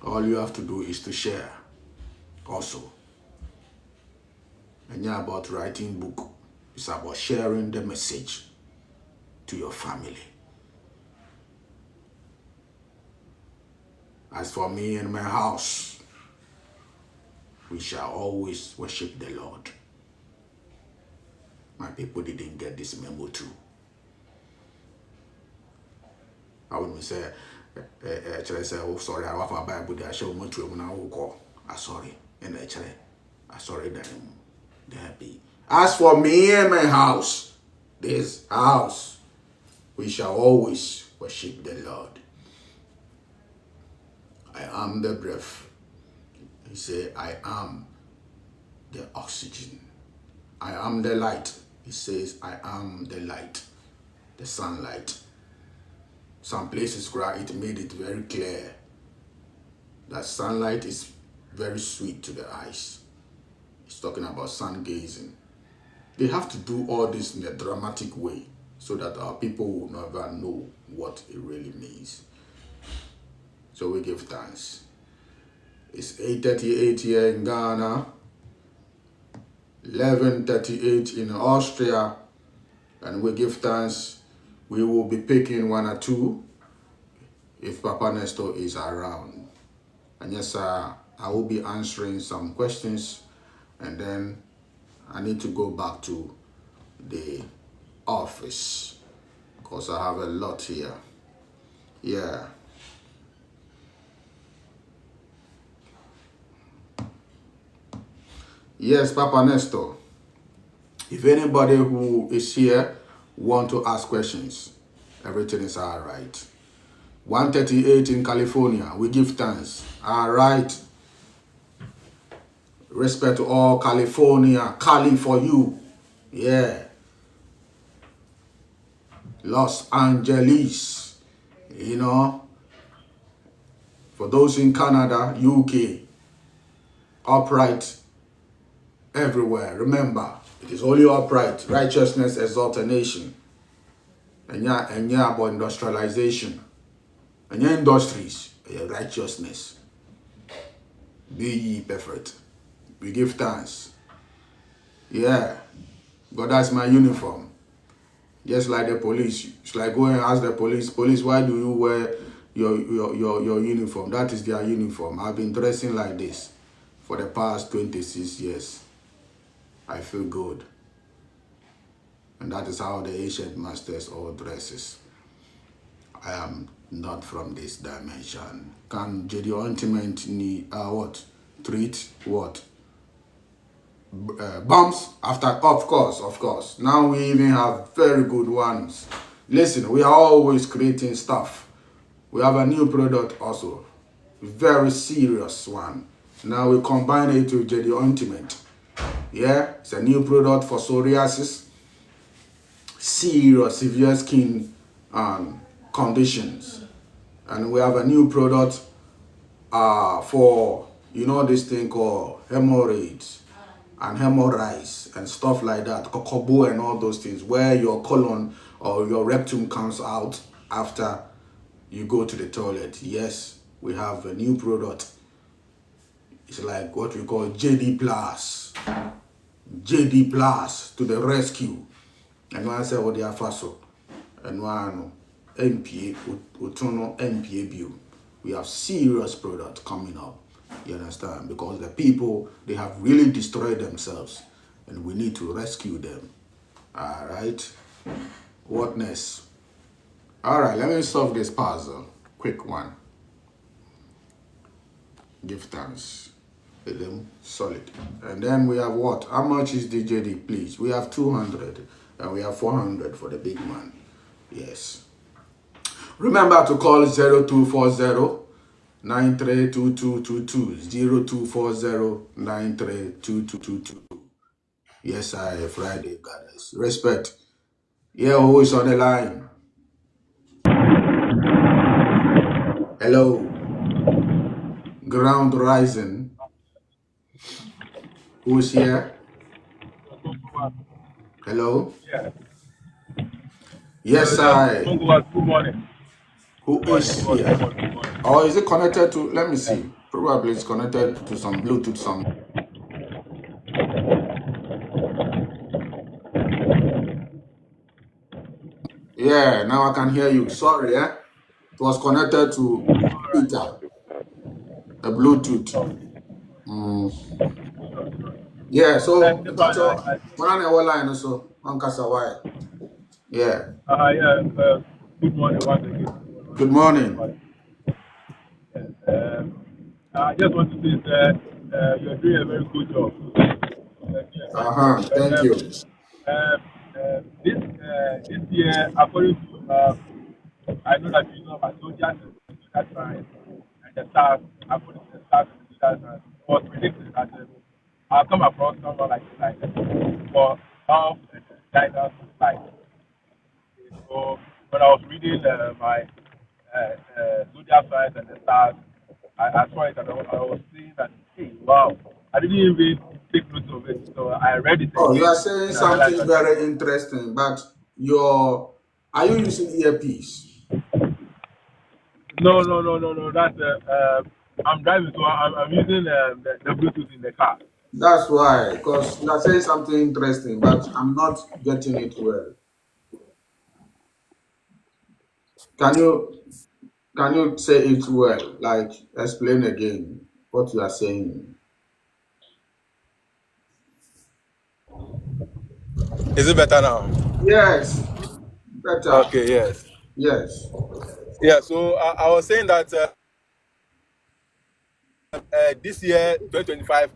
All you have to do is to share also. And yeah, about writing book, it's about sharing the message to your family. As for me and my house, we shall always worship the Lord. My people didn't get this memo too. I wouldn't say, oh, sorry, I have a Bible there. I show me to when I will call. I'm sorry. And I'm sorry that be. As for me and my house, this house, we shall always worship the Lord. I am the breath. He said, I am the oxygen. I am the light. He says, I am the light, the sunlight. Some places where it made it very clear that sunlight is very sweet to the eyes. It's talking about sun gazing. They have to do all this in a dramatic way so that our people will never know what it really means. So we give thanks. It's 8:38 here in Ghana, 11:38 in Austria, and we give thanks. We will be picking one or two if Papa Nestor is around. And yes, I will be answering some questions, and then I need to go back to the office because I have a lot here. Yeah. Yes, Papa Nestor. If anybody who is here want to ask questions, everything is all right. 1:38 in California. We give thanks. All right. Respect to all California. Cali for you. Yeah. Los Angeles. You know. For those in Canada, UK. Upright. Everywhere. Remember, it is only upright. Righteousness exalt a nation. And yeah, about industrialization. And your industries, your righteousness. Be ye perfect. We give thanks. Yeah. God, that's my uniform. Just like the police. It's like go and ask the police, why do you wear your uniform? That is their uniform. I've been dressing like this for the past 26 years. I feel good. And that is how the ancient masters all dresses. I am not from this dimension. Can the ultimate need what? Treat what? Bombs after, of course. Now we even have very good ones. Listen, we are always creating stuff. We have a new product also. Very serious one. Now we combine it with the ultimate. Yeah, it's a new product for psoriasis. Serious, severe skin conditions. And we have a new product for, you know, this thing called hemorrhoids and hemorrhoids and stuff like that, kokobo and all those things, where your colon or your rectum comes out after you go to the toilet. Yes, we have a new product. It's like what we call JD Plus. JD Plus to the rescue. And when I say what they are faso, and one MPA, Utono MPA view. We have serious product coming up. You understand? Because the people, they have really destroyed themselves, and we need to rescue them. All right. What next? All right. Let me solve this puzzle. Quick one. Give thanks. Solid. And then we have what? How much is the JD, please? We have 200 and we have 400 for the big man. Yes. Remember to call 0240 932222 0240 932222. Yes, Friday, goddess. Respect. Yeah, who is on the line? Hello. Ground rising. Who's here? Hello? Yeah. Yes, I. Kongo Wattu, good morning. Who Good morning, is good morning, good here? morning, good morning. Or is it connected to, let me see. Probably it's connected to some Bluetooth some. Yeah, now I can hear you. Sorry, eh? It was connected to All right. speaker, a Bluetooth. Mm. Yeah, so This one, that's all. One on our line also on Kasawai. Yeah. yeah, good morning once again. Good morning. Yes, I just want to say that you're doing a very good job. You're doing a very good job. But Thank you. this year, according to, I know that you know about zodiac and zodiac signs and the stars, according to the stars and the zodiac signs, it was predicted that I'll come across someone like for health and guidance and life. So when I was reading my zodiac signs and the stars, I saw it and I was seeing that, hey, wow, I didn't even take note of it. So I read it Oh, you are again saying and I realized something that, very interesting, but are you using earpiece? no. That's I'm driving, so I'm using the Bluetooth in the car. That's why, because you are saying something interesting, but I'm not getting it well. Can you say it well? Like explain again what you are saying. Is it better now? Yes, better. Okay, yes. Yes. Yeah, so I was saying that this year, 2025,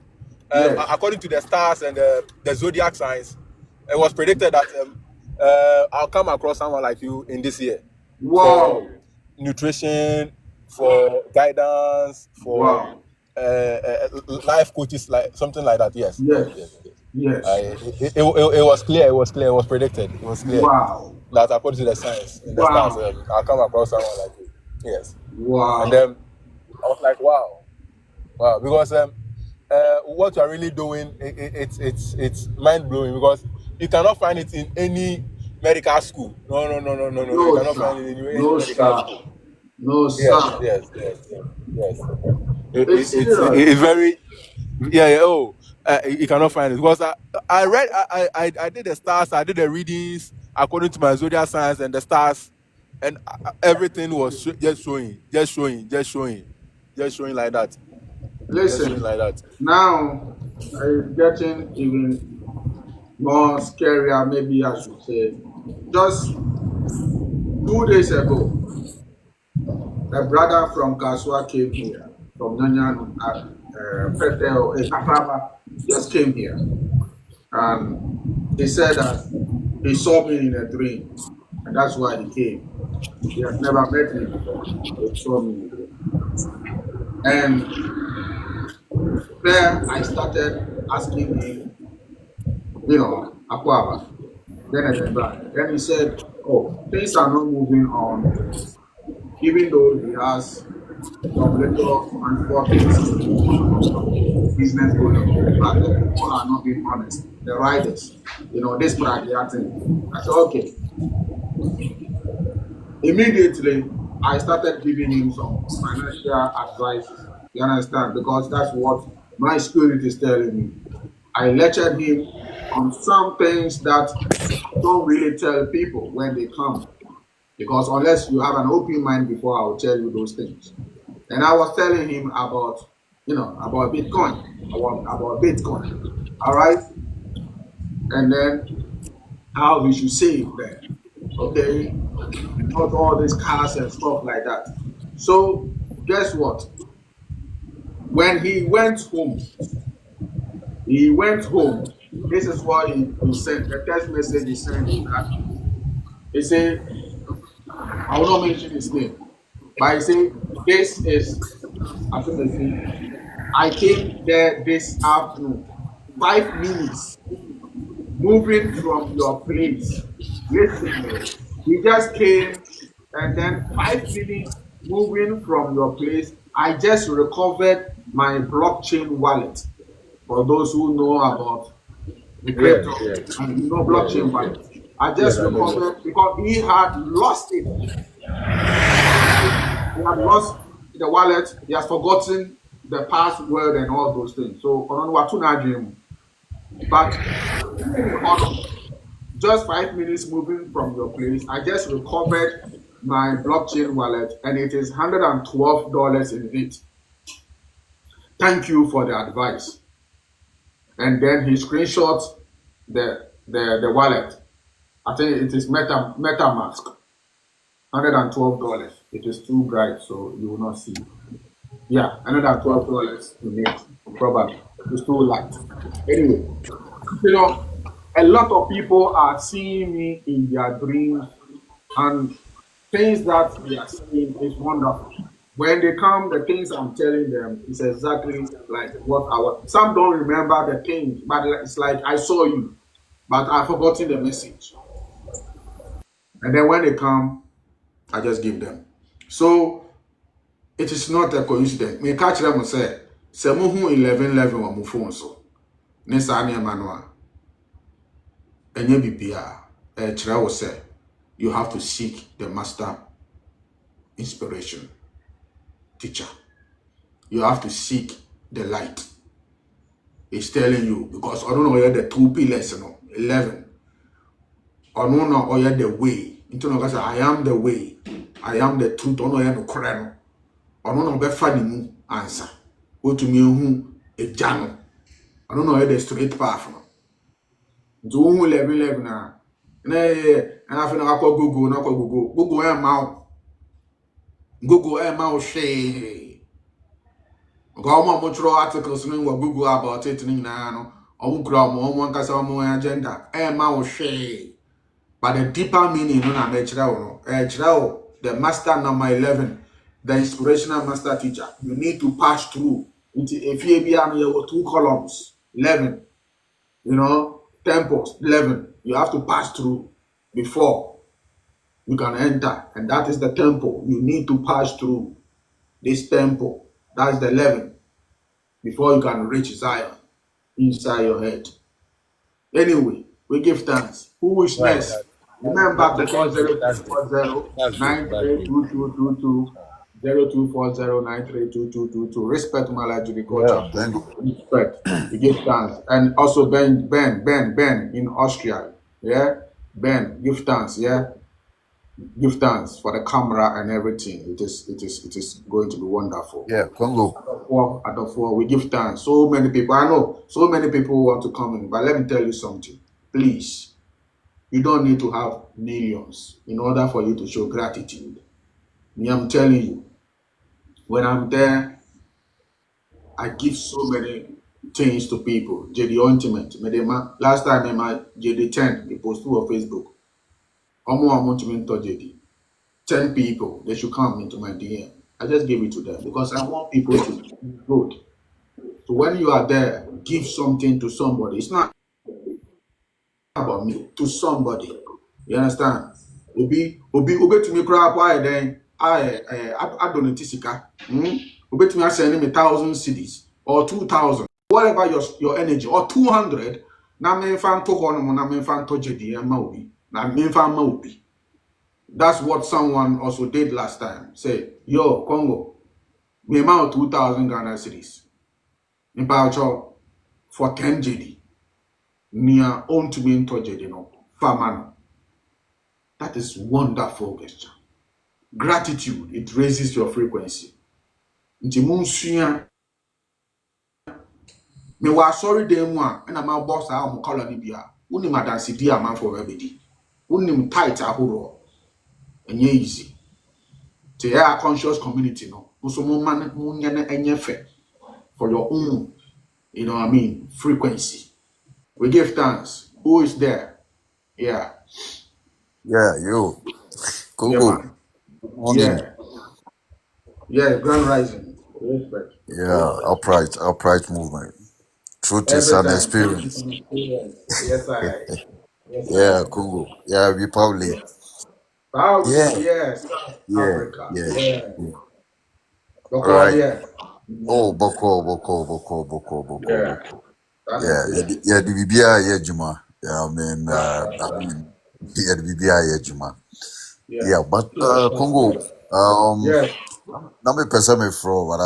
Yes. according to the stars and the zodiac signs, it was predicted that I'll come across someone like you in this year for Wow. nutrition, for guidance, for Wow. life coaches, like something like that. Yes, yes, yes, Yes. yes. Yes. It was clear. It was clear. It was predicted. It was clear Wow. that according to the science and the stars, Wow. I'll come across someone like you. Yes, and Wow. then I was like, wow. Wow, because what you are really doing, it's mind blowing because you cannot find it in any medical school. No. You No, cannot find sir. it in any No, medical sir. school. No, Yes, sir. yes, yes, yes, yes. It's serious. It's very yeah. Oh, you cannot find it because I read I did the stars, I did the readings according to my zodiac signs and the stars, and everything was just showing like that. Just showing Listen, like that. now it's getting even more scarier, maybe I should say. Just 2 days ago, a brother from Kaswa came here, from Nyanyan, Petel, Kakraba, just came here. And he said that he saw me in a dream, and that's why he came. He has never met me before. He saw me in a dream. And there I started asking him, Akwaba, then and back. Then he said, oh, things are not moving on, even though he has some little transport business going on. But the people are not being honest. The riders, this pragia thing. I said, okay. Immediately, I started giving him some financial advice. You understand? Because that's what my spirit is telling me. I lectured him on some things that I don't really tell people when they come. Because unless you have an open mind before I will tell you those things. And I was telling him about, about Bitcoin. About Bitcoin. All right? And then how we should save there. Okay? And not all these cars and stuff like that. So guess what? When he went home. This is what he sent. The text message he sent is that he said, I will not mention his name, but he said, this is Affinity. I came there this afternoon, 5 minutes moving from your place. Listen, he just came and then 5 minutes moving from your place. I just recovered my blockchain wallet. For those who know about the Yes, crypto yes, and yes, blockchain wallet, yes. I Yes, just I know that. recovered because he had lost it. He had lost the wallet. He has forgotten the password and all those things. So, but just 5 minutes moving from your place, I just recovered my blockchain wallet and it is $112 in it. Thank you for the advice. And then he screenshots the wallet. I think it is MetaMask. $112. It is too bright, so you will not see. Yeah, $112 in it, probably. It's too light. Anyway, a lot of people are seeing me in their dreams, and things that they are seeing is wonderful. When they come, the things I'm telling them is exactly like what I want. Some don't remember the things, but it's like I saw you, but I've forgotten the message. And then when they come, I just give them. So it is not a coincidence. Me catch them and say 11:11 on my phone so. Nessa ane manwa. Enye bibia. Chira will say you have to seek the master inspiration teacher. You have to seek the light. It's telling you because I don't know where the 2 pillars, 11. I don't know where the way. Into no say I am the way. I am the truth. I don't know no correct. I don't know be fa mu answer. Otumi hu eja no. I don't know where the straight path no. Nti wo hu 11 na afi na akọ Google na akọ Google e ma o. Google e ma o hwe. Go mo articles no wa Google about it ni na no. Omo kura omo nkasa omo agenda e ma o hwe. But the deeper meaning no na me kira wo no. Kira wo the master number 11, the inspirational master teacher. You need to pass through. If you be on 2 columns, 11, temples, 11. You have to pass through before you can enter. And that is the temple. You need to pass through this temple. That's the 11 before you can reach Zion inside your head. Anyway, we give thanks. Who is Right. next? Remember to call Thank you. That's good. 0240 0240 Respect my life to the culture. Yeah, thank you. Respect. We give thanks. And also Ben in Austria. Yeah? Ben, give thanks. Yeah? Give thanks for the camera and everything. It is going to be wonderful. Yeah, Congo. Adolfo, we give thanks. So many people, I know, so many people want to come in, but let me tell you something. Please, you don't need to have millions in order for you to show gratitude. Me, I'm telling you, when I'm there, I give so many things to people. JD Ultimate, last time I JD 10, they posted on Facebook. I'm to JD. 10 people, they should come into my DM. I just give it to them because I want people to be good. So when you are there, give something to somebody. It's not about me, to somebody. You understand? Obi to me crap why then I donate sika. Obi to me sending me 1,000 CDs or 2,000, whatever your energy, or 200. Na me fan to hono na me fan to JD ma obi. Na me fan ma obi. That's what someone also did last time. Say, yo, Congo, me amount 2,000 Ghana cedis. In Paucho for 10 JD. Near own to me into JD no. Famano. That is wonderful gesture. Gratitude, it raises your frequency. Nti munsuya me wa sorry dem one and my boss a mo colony bia. Uni madansi di man for everybody. Uni tight ahoro. Enye easy. To a conscious community no. Also man enye fe for your own, frequency. We give thanks. Who is there? Yeah. Yeah, you. Yeah, Congo. man. Good morning. Yeah, Grand Rising. Respect. Yeah, upright movement. Truth is Every an time. experience. Yes, I. Yes, Yeah, I. Congo. Yeah, Republic. Proudly, Yeah, yes, South yeah, Africa. yeah. Yeah. Yeah. Boko, Right. yeah. Oh, boko. Yeah, that is Yeah, it. yeah, the BBI, yeah, Juma. Yeah, That's I right. mean, yeah, the BBI, yeah, Juma. Yeah. Yeah, but Congo, Yeah. now me person me fro, but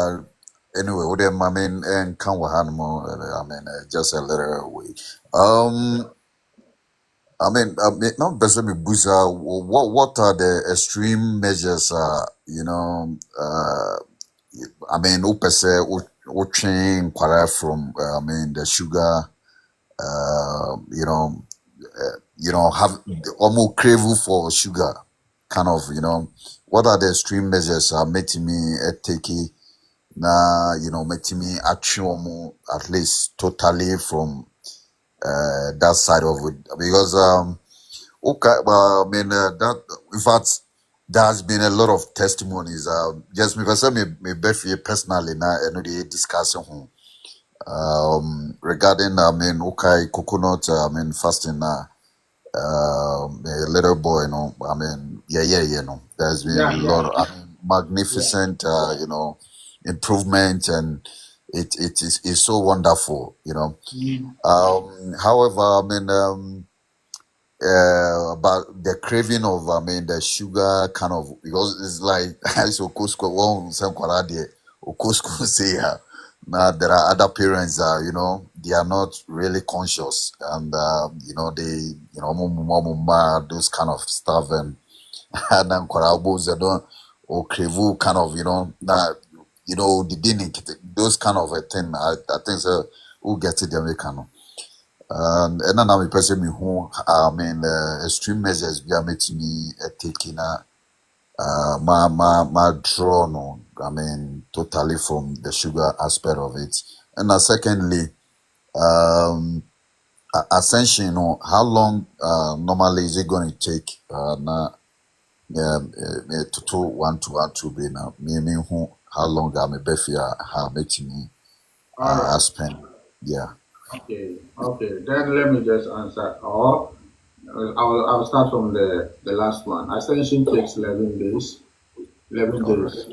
anyway, what them, and can we hand more? Just a little way. Um, not person me busa. What are the extreme measures? Upese, train from, the sugar, uh, have almost craving for sugar, kind of, what are the extreme measures making me take it now, making me actually at least totally from that side of it because okay, well, that in fact there's been a lot of testimonies. Just because I me Befi personally now and the discussion regarding okay coconut fasting now. A little boy, there's been a Yeah, lot yeah. of Yeah. magnificent, improvement, and it is so wonderful, Mm. However, about the craving of, the sugar kind of, because it's like, I so Costco, one, some Kwarade, or Costco say, now there are other parents that, they are not really conscious and, they, those kind of stuff and then Kwarabos, they don't, or Krevu kind of, that, the dinning, those kind of a thing, I think so, who get it, they can. And then I'm a person who, extreme measures we are making me taking my draw no, totally from the sugar aspect of it. And secondly, um, ascension, how long normally is it going to take? To 1 to 1 to be now. Me who how long I'm a befia how making me All right. spend. Yeah. Okay. Okay. Then let me just answer. Or I'll start from the last one. Ascension takes 11 days. 11 All right. days.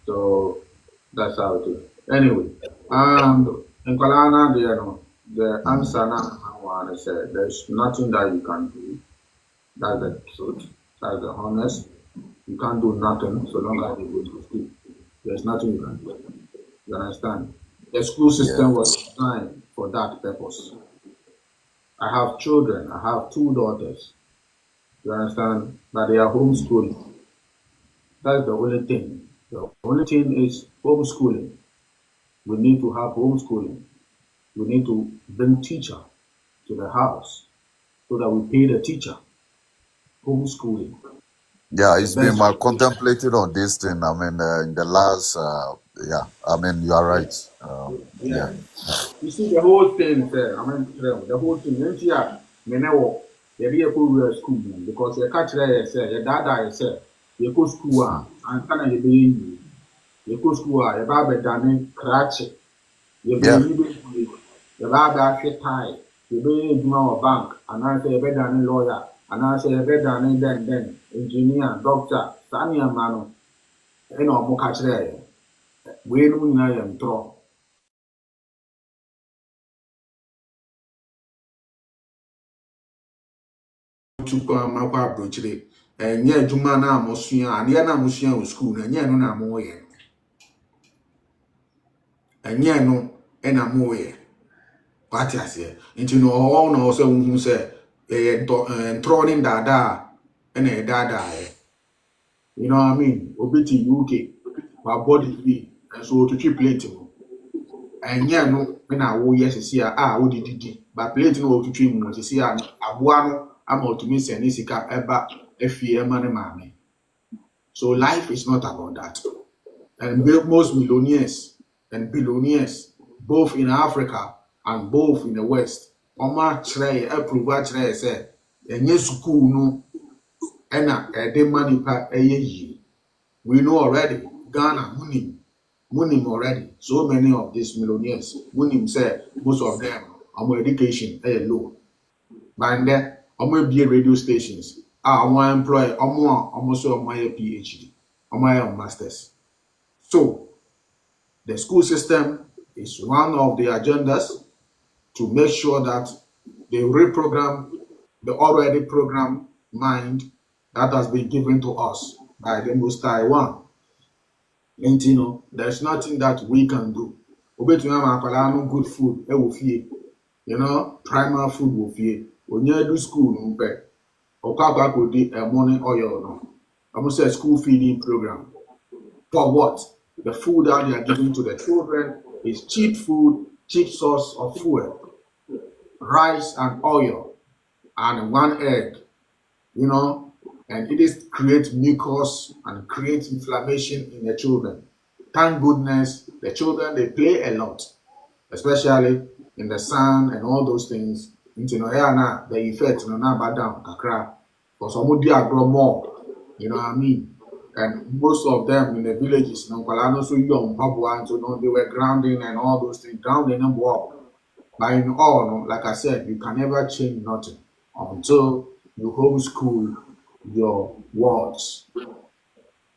So that's how it is. Anyway, in Kalana, the Mm. answer now I want to say there's nothing that you can do. That's the truth. That's the honest. You can't do nothing so long as you go to school. There's nothing you can do. You understand? The school Yeah. system was designed for that purpose. I have children. I have two daughters. You understand? But they are homeschooling. That's the only thing. The only thing is homeschooling. We need to have homeschooling. We need to bring teacher to the house so that we pay the teacher. Homeschooling Yeah, is the it's been best my way. contemplated on this thing. In the last, yeah, you are Yeah, right. yeah. Yeah, You see the whole thing, sir. The whole thing. Nti a me ne wo yɛde yɛ kɔ wura school mu because yɛka kyerɛ yɛ sɛ yɛdaadaa yɛ sɛ yɛkɔ school a ansa na yɛbɛyɛ yie. Yɛkɔ school a yɛba abɛdane krakye. Yɛbɛyɛ yeah, yie. Yɛba abɛahwɛ tae. Yɛbɛyɛ adwuma wɔ bank anaasɛ yɛbɛdane lawyer anaasɛ yɛbɛdane dɛn engineer doctor saa nneɛma no ɛna ɔmo ka kyerɛ yɛ. Wei no nyinaa yɛ ntorɔ. Tukɔ makɔ aburokyire ɛnyɛ adwuma no a mosua adeɛ no a mosua wɔ school no ɛnyɛ no na moyɛ no ɛnyɛ no ɛna moyɛ wate aseɛ nti no ɔwɔ na ɔwɔ sɛ wohu sɛ ɛyɛ ntorɔ ne ndaadaa ɛna ɛdaadaeɛ you know what I mean obi te UK wabɔ degree nso otwitwi plate mu ɛnyɛ no na woyɛ sisi a wode didi ba plate no otwitwi mu sisi a aboa no ama otumi sɛ ne sika ɛba afie ɛma ne maame. So life is not about that. And most millionaires and billionaires, both in Africa and both in the West, Oma try approve try say, enye school no, ena ede money pa eye. We know already, Ghana, munim already. So many of these millionaires, munim say most of them, our education low. But then, be radio stations. I want employ, almost so PhD, masters. So the school system is one of the agendas to make sure that they reprogram the already programmed mind that has been given to us by the Most High One. And there's nothing that we can do. Good food, primal food will fear. When you do school, a morning oil. Almost a school feeding program. For what? The food that they are giving to the children is cheap food, cheap source of fuel, rice and oil, and one egg, and it is create mucus and create inflammation in the children. Thank goodness the children, they play a lot, especially in the sun and all those things. The effect now bad down kakra because some grow more, you know what I mean? And most of them in the villages, so young Papua, so they were grounding and all those things, grounding and walk. But in all, like I said, you can never change nothing until you homeschool your words.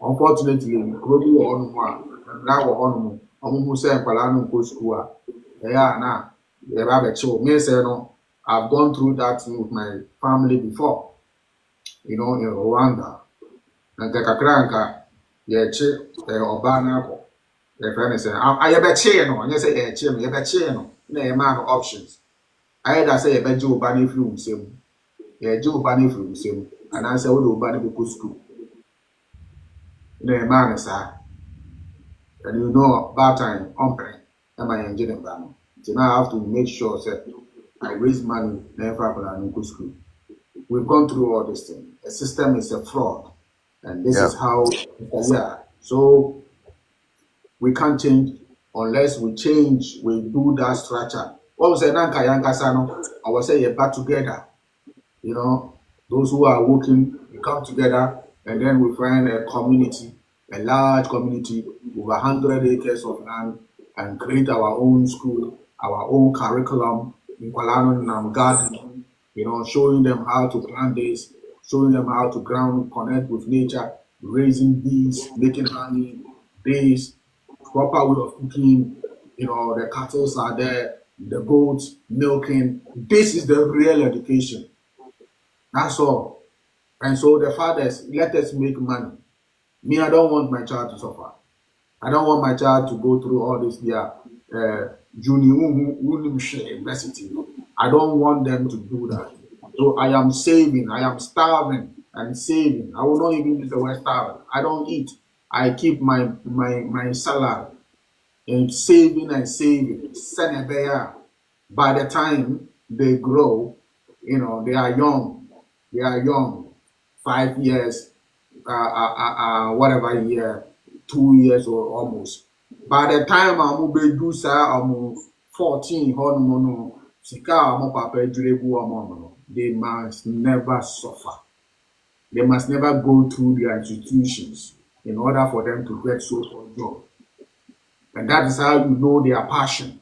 Unfortunately, growing on one, now on almost say Palano go school. Yeah, now they have a show. Me say no, I've gone through that with my family before, in Rwanda. And the kakranka, Obana, the friend say, I have a chain, and you say a chain, you have a chain, no amount of options. I had to say a bed Joe Bunny flu, same. Yeah, Joe Bunny flu, same. And I said, what Bunny go school? No man, sir. And about time, am I engineering banner? So now I have to make sure that I raise money, never go school. We've gone through all this thing. The system is a fraud. And this is how, so we can't change unless we change, we do that structure. What was I was say back together. Those who are working, we come together and then we find a community, a large community, over 100 acres of land, and create our own school, our own curriculum in Kwalano and garden, showing them how to plant this, showing them how to connect with nature, raising bees, making honey, bees, proper way of cooking, the cattle are there, the goats, milking. This is the real education. That's all. And so the fathers, let us make money. Me, I don't want my child to suffer. I don't want my child to go through all this junior university. I don't want them to do that. So I am saving, I am starving and saving. I will not even use the word starving. I don't eat. I keep my salary and saving and saving. By the time they grow, they are young. They are young. 5 years, whatever year, 2 years or almost. By the time I'm do I'm 14, they must never suffer. They must never go through their institutions in order for them to get so-called job. And that is how you know their passion.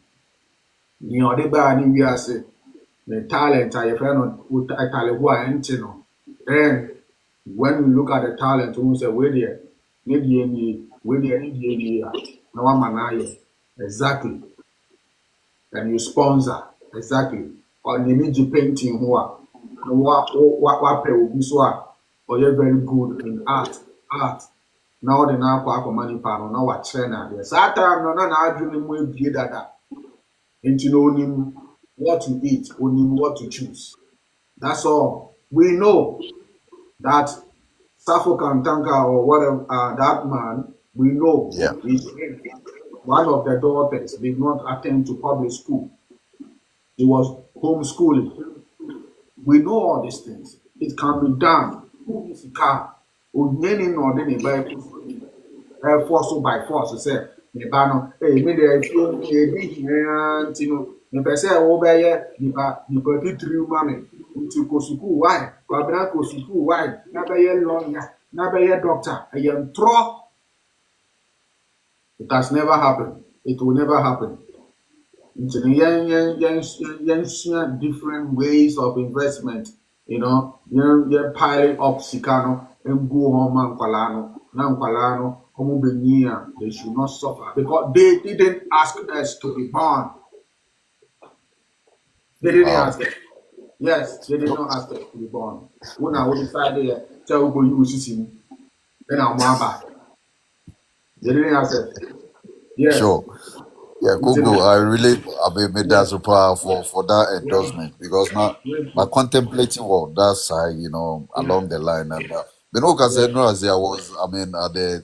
The talent, I friend with a talent who are then when we look at the talent, we say, exactly. And you sponsor, exactly. Or you need to painting what or you're very good in art. Now the now money panel, now what trainer there. Satan, no, I dream will be that. And you know him what to eat, only what to choose. That's all. We know that Suffolk Tanka or whatever that man, we know is one of the daughters did not attend to public school. He was homeschooling. We know all these things. It can be done. Who is the car? Force by force. Say, hey, me there, if say, you through money to go school. Why? Go school. Why? Never a lawyer, never a doctor. I am throw. It has never happened. It will never happen. Different ways of investment. You're piling up Sikano and go home and Kwalano. Now Kwalano they should not suffer because they didn't ask us to be born. They didn't ask us. Yes, they did not ask us to be born. When I decided to go use him, then I'm back. They didn't ask us. Yes. Sure. Yeah, Kongo, I really, made that so powerful for that endorsement because now, my contemplating what that side, along the line and because I know as I was, at the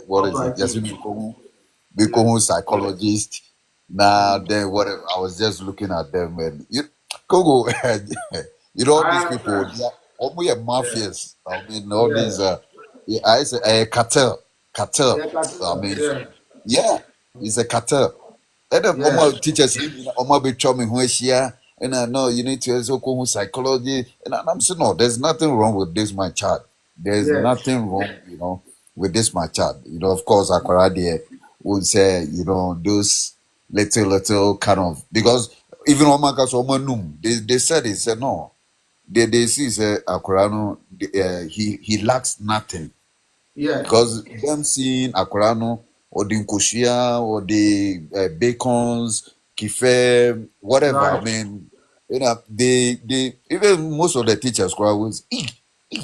what is it? Yes, become psychologist. Now, then whatever, I was just looking at them and Kongo, all these people, they are almost mafias. All these, I say, cartel. Yeah, it's a cartel. And then teachers, be charming who is here. And I know you need to also go with psychology. And I'm saying, no, there's nothing wrong with this, my child. There's nothing wrong, with this, my child. Of course, Aquaradi would say, those little kind of, because even Omakas Omanum, they said no. They see, say, Aquarano, he lacks nothing. Yeah. Because them seeing Akorano or the Nkoshia or the bacons, kife, whatever. Right. They even most of the teachers was,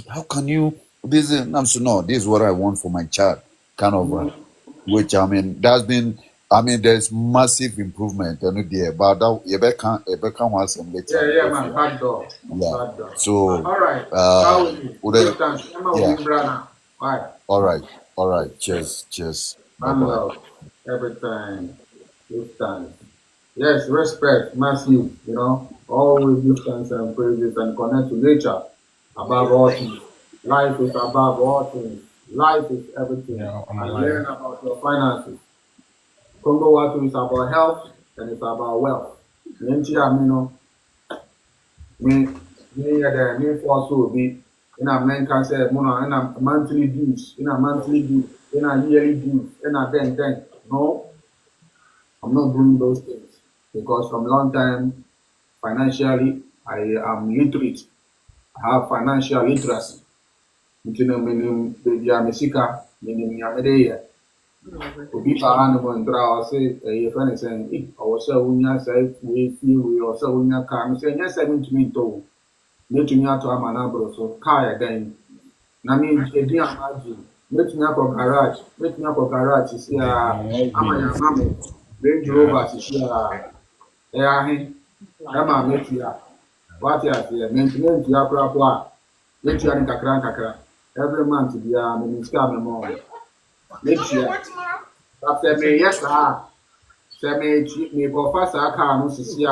how can you this? I'm saying, no, this is what I want for my child, kind of, which that's been. There's massive improvement, there, but that you better want some later. Yeah, man, bad dog. Yeah. Bad dog. So, all right. All right. Cheers. Bye-bye. Every time. Give thanks. Yes, respect, massive, always give thanks and praises and connect to nature above all things. Life is above all things. Life is everything. And learn about your finances. Kongo Wattu is about health and it's about wealth. Me also be in a man can say in a monthly dues, in a yearly dues, in a then. No, I'm not doing those things because from long time financially I am literate. I have financial literacy. Obi animal and draw say a friend saying if I was so say we or so car say yes I mean to me to to Amanabro so car again. I mean a dear imagine make me up a garage is here I'm mammy Range Rover is here Emma make you what you are maintenance your crap make you kakra every month be a minister more. Next year, after me, yes, me go fast. I can't see.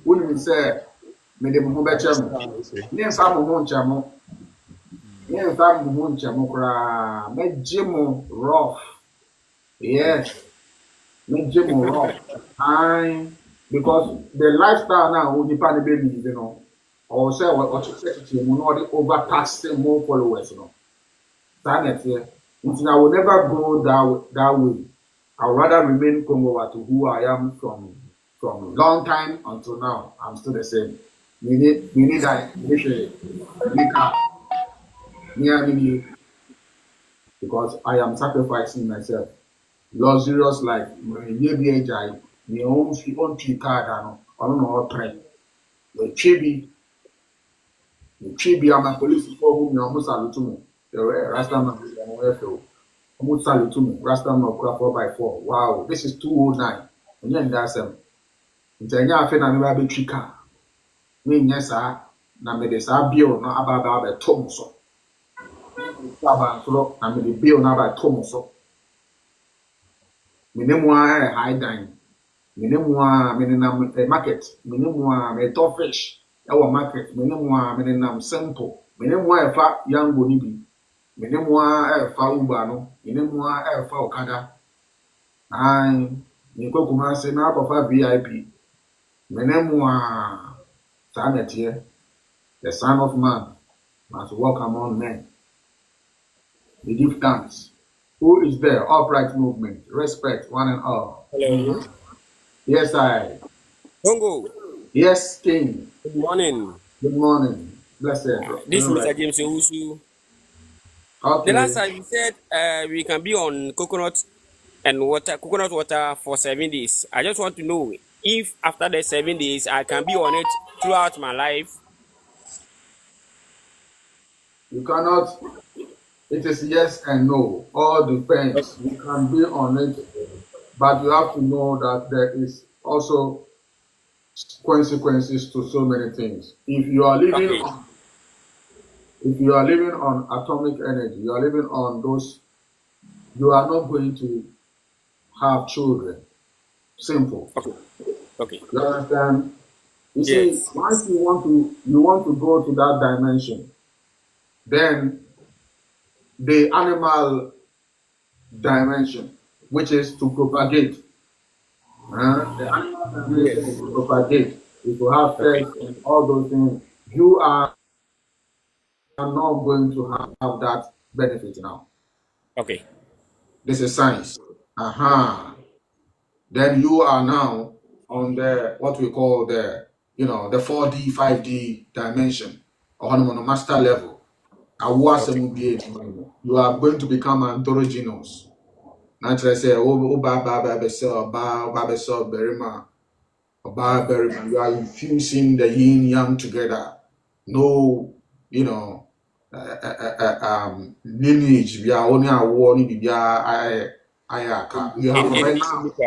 Wouldn't say, me the Muhammad Chamu. Near some Muhammad Chamu. Near some Muhammad Chamu. Me Jimo rough. Yes, me Jimo rough. Because the lifestyle now will depend baby, or say what you say to you, not overtaxing more followers, Here. I will never go that way. I would rather remain Kongo Wattu who I am from long time until now. I'm still the same. We need that because I am sacrificing myself. Luxurious life. My own tree card I don't know what trend. The chibi I'm a police for whom you almost salute to me. The Rastaman almost salute to me. Rastaman 4x4. Wow, this is 209. And then that's it's a year after I never be trika. Me, yes, sir. Now, me this bill not about a tomoso. I mean, the bill not about tomoso. Me, name one high dine. Me, name one, a market. Me, name one, a top fish. Our market, me, name one, simple. Me, name one, a fat young bonibi. Me name one fa ubano, me name one fa okada. Me go kuma say na papa VIP. Me name one Sanet here, the Son of Man, must walk among men. We give thanks. Who is there? Upright movement, respect one and all. Hello. Yes, I. Kongo. Yes, King. Good morning. Good morning. Blessed. This is Mr. James Owusu. The last Okay. time you said we can be on coconut water for 7 days. I just want to know if after the 7 days I can be on it throughout my life. You cannot, it is yes and no. All depends. You can be on it, but you have to know that there is also consequences to so many things. Okay. If you are living on atomic energy, you are living on those, you are not going to have children. Simple. Okay. Okay. You understand? You see, Yes. once you want to go to that dimension, then the animal dimension, which is to propagate. The animal dimension is Yes. to propagate, is to have Okay. sex and all those things. You are not going to have that benefit now. Okay. This is science. Then you are now on the what we call the 4D, 5D dimension, or on a master level. Okay. You are going to become androgynous. Naturally, say, oh, berima, you are infusing the yin yang together. No, lineage. We are only a warning. You have renounced.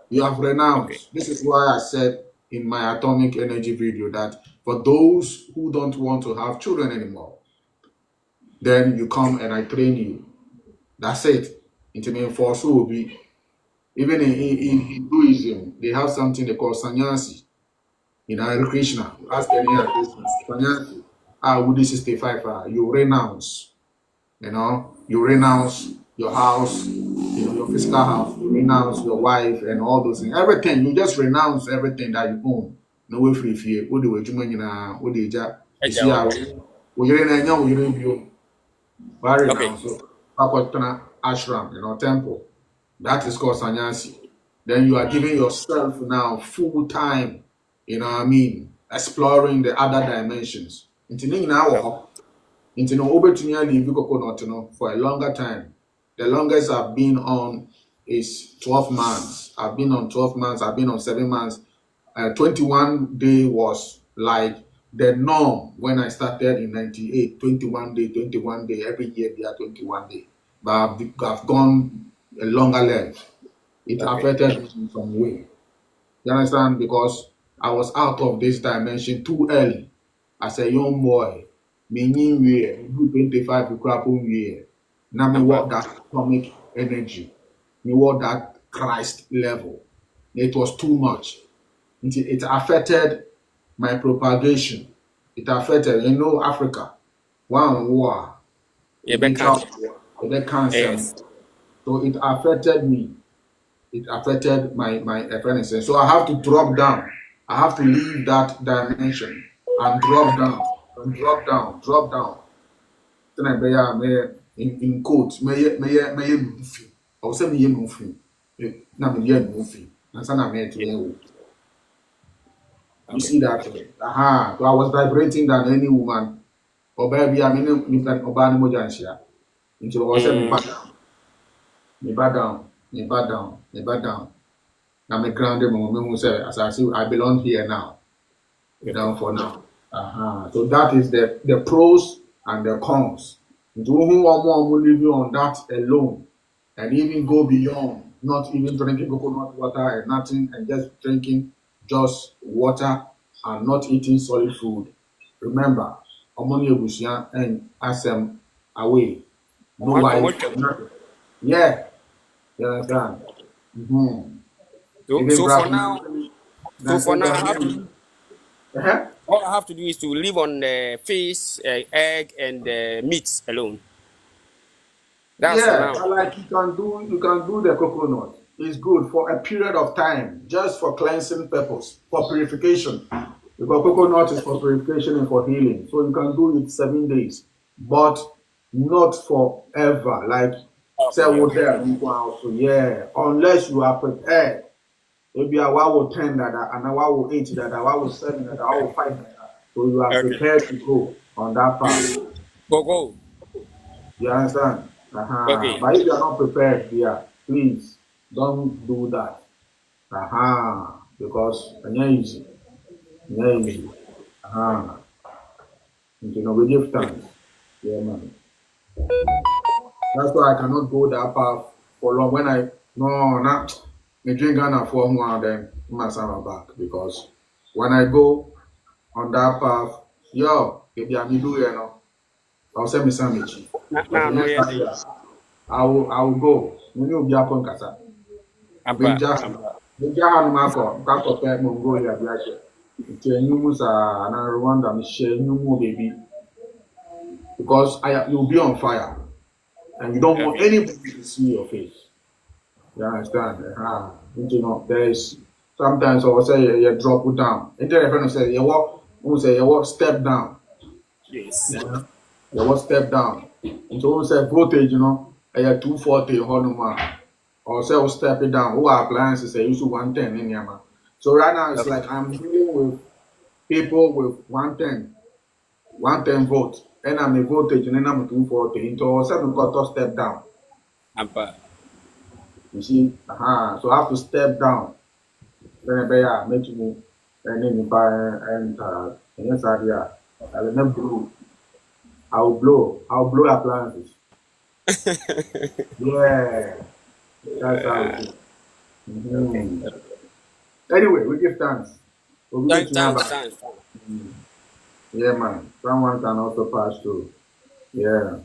You have Okay. renounced. This is why I said in my atomic energy video that for those who don't want to have children anymore, then you come and I train you. That's it. Into me for so be. Even in Hinduism, they have something they call sannyasi. In Hare Krishna, ask any Hare Krishna, sannyasi. Woody 65, you renounce. You renounce your house, your physical house, you renounce your wife and all those things. Everything, you just renounce everything that you own. No way free fear. What do you see how we Okay. renounce so ashram, temple. That is called sannyasi. Then you are giving yourself now full time, what I mean, exploring the other dimensions. Into no obetunya leave coconut for a longer time. The longest I've been on is 12 months. I've been on 12 months, I've been on 7 months. 21 day was like the norm when I started in 98. 21 day, every year they are 21 day. But I've gone a longer length. It Okay. affected me in some way. You understand? Because I was out of this dimension too early as a young boy. Meaning we 25 year. Now me what that atomic energy. Me what that Christ level. It was too much. It affected my propagation. It affected, Africa. One war. Yeah, It been back. cancer. Yes. So it affected me. It affected my apprentice. So I have to drop down. I have to leave that dimension and drop down and drop down. Then I may in quotes, may movie. I will say me movie. Now me movie. And so I made to Yeah. me. You Okay. see that? So I was vibrating than any woman. Or baby, I mean, you can obey no mojansia. Until I was saying me back down, me back down, me back down, me back down. Now me grounded moment who say, as I see, I belong here now. Okay. Down for now. So that is the pros and the cons. To whom will leave you on that alone and even go beyond, not even drinking coconut water and nothing, and just drinking just water and not eating solid food. Remember, Omoni Ebusia and Asem away. No wife, nothing. Yeah, you understand? So, Even so for Brahmin, now, so for Nancy now, I have to. Brahmin. Uh-huh. All I have to do is to live on fish, egg, and meat alone. That's for Yeah, now. but like you can do the coconut. It's good for a period of time, just for cleansing purpose, for purification. Because coconut is for purification and for healing. So you can do it 7 days, but not forever. Like say Okay. what Okay. there, so yeah, unless you are prepared. Maybe a wow will 10 that and a wow will 8 that a wow will 7 that a wow will 5 that. So you are Okay. prepared to go on that path. Go. You understand? Okay. But if you are not prepared, yeah, please don't do that. Because it's not easy. It's not Okay. easy. You know, we give Okay. thanks. Yeah, man. That's why I cannot go that path for long. When I no not me drink Ghana for one then I must have my back because when I go on that path, yo, if you do you know, I'll send me some chief. But Now, the no, next yeah, time, yeah, I will go. You know, be upon kasa. ampa, Meja ampa. meja hanu mako kako pe Mongolia bi ache. Nti enyumu sa na Rwanda me share enyumu baby because you'll be on fire and you don't want Okay. anybody to see your face. You understand? You know, there's sometimes I will say you drop it down. And then a friend will say you walk step down. Yes. Yeah. You walk step down. And so we say voltage, you know, you 240 honuma. Or say we step it down. Who are appliances say you should 110 in Yama. So right now it's Okay. like I'm dealing with people with 110 volts. And I'm a voltage and then I'm a 240. Into 7 step down. Ampa. You see? So I have to step down. Then make me and then if I enter yes I will not blow. I'll blow appliances. Yeah, that's how it is. Okay. Mhm. Anyway, we give thanks. We get Thanks, to know thanks, about thanks. yeah man. Someone can also pass through. Yeah.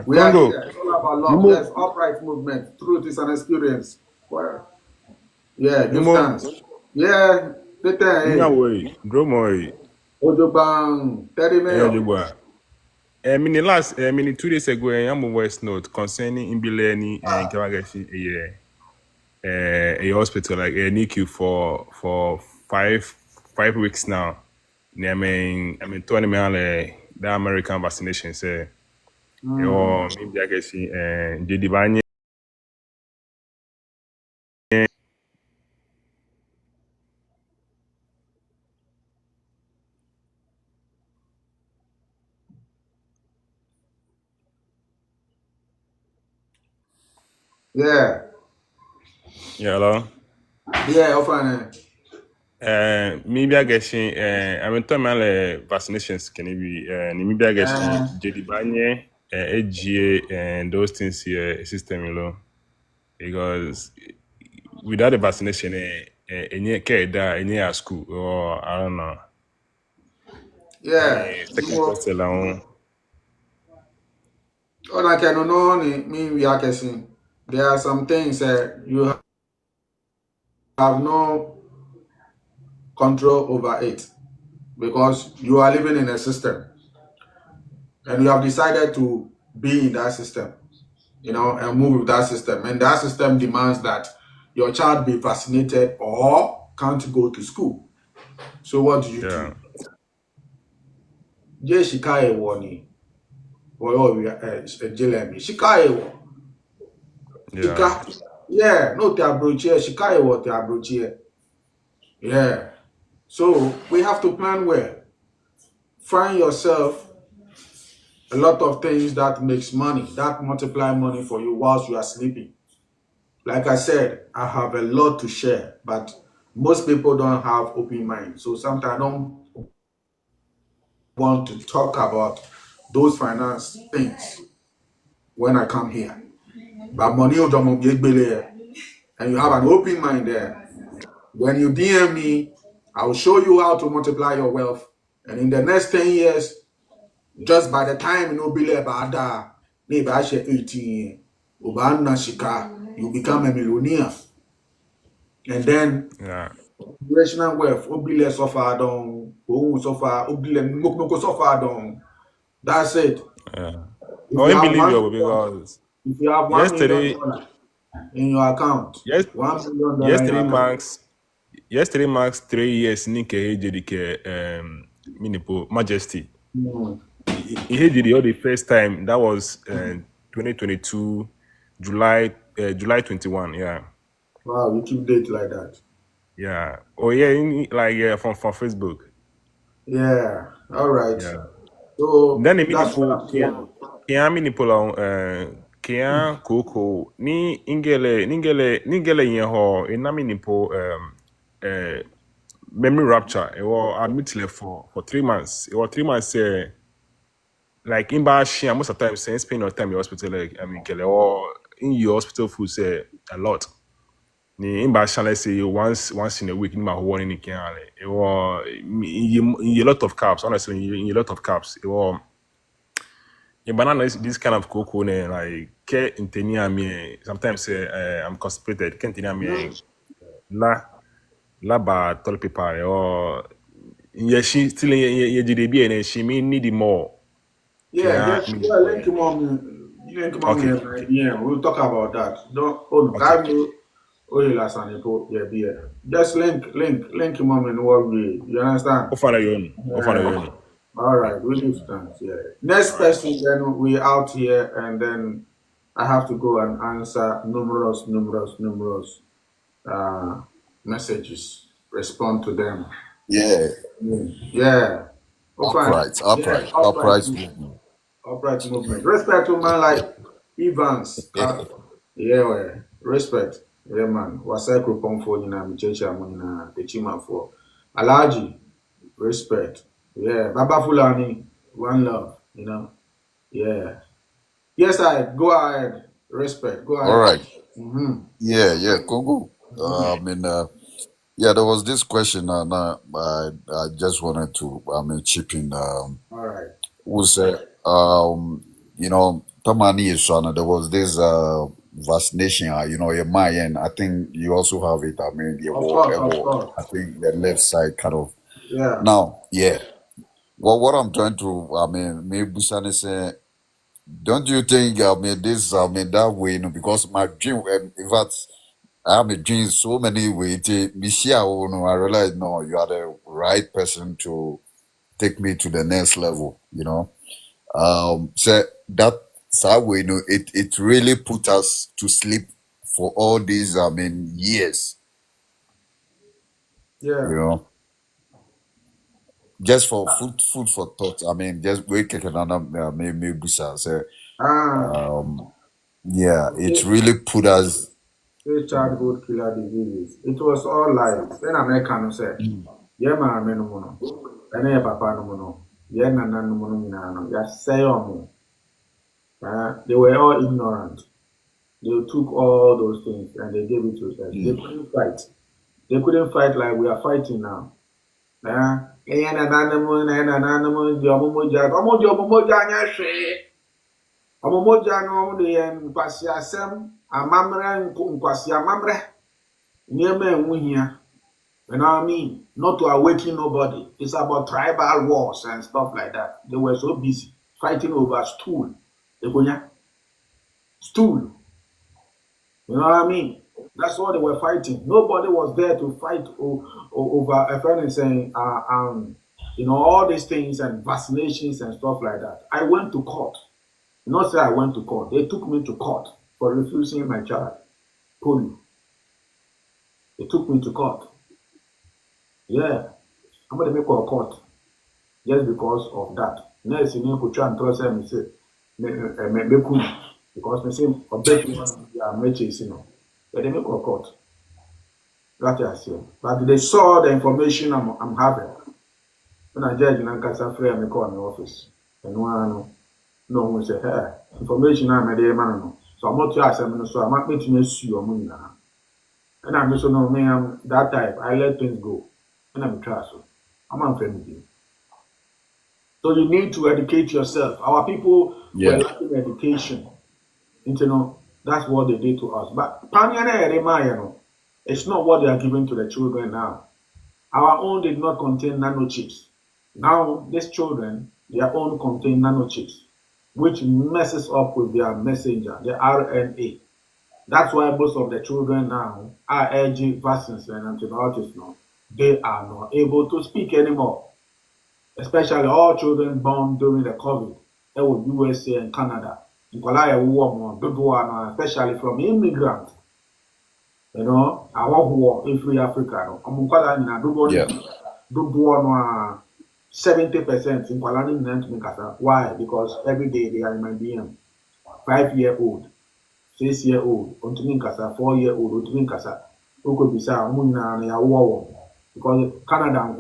We are Congo, here. It's all about love. Mimo, Yes, upright movement. Truth is an experience. Well, yeah, give Mimo, thanks. Yeah, Peter, hey. Nyaway, Dromoy, Ojo bang, 30 mil. Jogwa. Mini 2 days ago, I'm a voice note concerning Imbileni and Kawagashi, a hospital, like a NICU for 5 weeks now. I mean, 20 million, the American vaccination, say, or maybe I guess, the divine. Yeah. Yeah, hello. Yeah, often. Maybe I guess I mean to my vaccinations can be maybe I guess Jedi Banye AGA and those things here system because without the vaccination any kid any at school or I don't know. I Yeah. mean second question alone. All I can know me we are guessing. There are some things you have no control over it because you are living in a system and you have decided to be in that system, you know, and move with that system. And that system demands that your child be vaccinated or can't go to school. So what do you Yeah, do? Je shikaye woni. Boyo we jelemi. Shikaye wo. yeah, Shika. Yeah, no te abrochie. Shikaye wo te abrochie. Yeah. So we have to plan well. Find yourself a lot of things that makes money, that multiply money for you whilst you are sleeping. Like I said, I have a lot to share, but most people don't have open mind. So sometimes I don't want to talk about those finance things when I come here. But money and you have an open mind there. When you DM me, I will show you how to multiply your wealth. And in the next 10 years, just by the time you know Billy Bada, maybe I share 18, Ubana Shika, you become a millionaire. And then yeah, generational wealth, Obile suffer down, Owu suffer, Obile Moko suffer down. That's it. yeah. If Oh, you have $1 unbelievable million, because if you have $1 million yesterday, in your account, yes, $1 million in your yesterday account. marks 3 years Nike Ejidike Minipo Majesty. Mm. He did the first time. That was 2022, July 21. Yeah, Wow, you keep date like that. yeah. Oh yeah, like yeah, from Facebook. Yeah. All right. Yeah. So Then that's what I'm kia saying. kia mini pola kia koko ni ingele yen ho ina mini po memory rapture it was admitted for 3 months. It was 3 months like in Bashi most of the time saying spend your time in hospital like I mean kele or in your hospital food say a lot. Ni in Bashi let's say once in a week in my warning in Kenya. It was in a lot of caps, honestly in a lot of caps. It was yeah, banana is this kind of cocoa like ke intenia me sometimes I'm constipated. Ke intenia me la ba tol paper or yeah she still yeah JDB and she me need more. Yeah, Kia just me yeah, link him on link him on okay here. Yeah, we'll talk about that. Don't oh no, okay. God will oh you last time yeah, be here. Just link him on in what way. You understand? Ofana yon. Ofana Yeah. yon. All Yeah. right, we give thanks. Yeah. Next All right. person, then we out here, and then I have to go and answer numerous uh messages. Respond to them. Yeah, Yeah. Oh, fine. Yeah, upright movement. upright movement. Respect to man like Evans. Yeah, well, respect. Yeah, man. Wasai Krupon for you know, Checha Munina, the Chima for Alaji. Respect. Yeah, Baba Fulani. One love. You know. Yeah. Yes, I go ahead. Respect. Go All ahead. right. Yeah, Congo. Yeah, there was this question, and I just wanted to, chip in. All right. Was Tamani is son. There was this vaccination. Your Mayan. I think you also have it. I mean, Of course, of your, course. I think the left side kind of. Yeah. Now, yeah. Well, what I'm trying to, maybe Busani say, don't you think, that way, because my dream, in fact, I have been dream so many ways. I realize, no, you are the right person to take me to the next level, So that way, it really put us to sleep for all these, years, you Yeah. know, just for food for thought. Just wake another, maybe, so, Ah. um, yeah, it really put us. Say childhood killer diseases. It was all lies. Then American say, yeah, my men, and yeah, papa no mono, yeah, nana no mono, yeah, say they were all ignorant. They took all those things and they gave it to us. They Mm, couldn't fight. They couldn't fight like we are fighting now. Yeah, nana mo, the omomoja, omomoja, omomoja no, the nkwasiasem, amamre, nkwasi amamre. Near men win here. You know what I mean? Not to awaken nobody. It's about tribal wars and stuff like that. They were so busy fighting over stool. Stool. You know what I mean? That's what they were fighting. Nobody was there to fight over a friend saying, all these things and vaccinations and stuff like that. I went to court. Not say I went to court. They took me to court for refusing my child polio. They took me to court. Yeah, I'm going to make a court just because of that. Next, you know, try and trust them, say, because they say, matches, but they make a court. That I say. But they saw the information I'm having. When I judge in Ankasa Free, I call in the office. And one, no one say, hey, information I'm a day man. So I'm not to ask them, so I'm not making you sue your money now. And I'm just no man, that type. I let things go. And I'm trust. I'm unfriendly. So you need to educate yourself. Our people were yeah, lacking education. That's what they did to us. But it's not what they are giving to the children now. Our own did not contain nanochips. Now, these children, their own contain nanochips, which messes up with their messenger, the RNA. That's why most of the children now are aging vaccines and antibiotics now. They are not able to speak anymore. Especially all children born during the COVID, USA and Canada. Especially from immigrants. Our war in free Africa. yeah, 70% in Kuala Lumpur. Why? Because every day they are in my DM. 5-year-old, 6-year-old, 4-year-old, because Canada and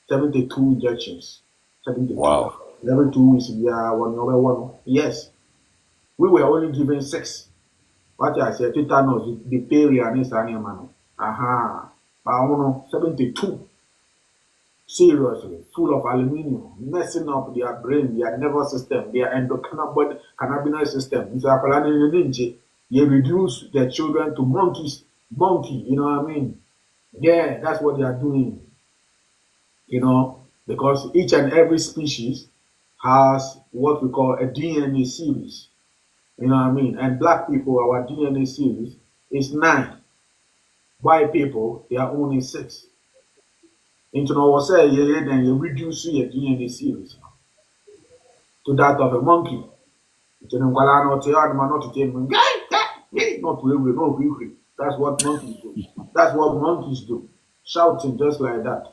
72 injections. 72. Wow. Every 2 weeks, we are one. Yes, we were only given 6. What I said, tetanus, diphtheria, and this. Aha. But 72. Seriously, full of aluminium, messing up their brain, their nervous system, their endocannabinoid system. They reduce their children to monkey, you know what I mean? Yeah, that's what they are doing, because each and every species has what we call a DNA series, you know what I mean? And black people, our DNA series is 9. White people, they are only 6. Into now say then you reduce your DNA series to that of a monkey. Into no kwala no te yard man not to not we. That's what monkeys do. That's what monkeys do. Shouting just like that.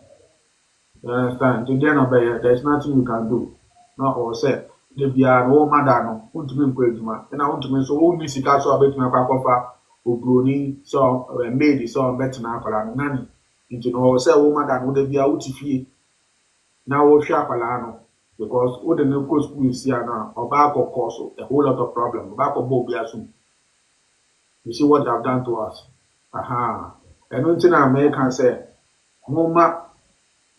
You understand? To then obey, there's nothing you can do. Not or say the bia no mother no untumi nkwaduma. And I want to mean so only sika so abetumi akwakofa obroni so made so betna akwala no nani. Into no say woman that would be out fie. Now we share no because what the new school is here now, or back of course, a whole lot of problem. Back of Bobiasum. You see what they have done to us. Aha. And one thing American say, Moma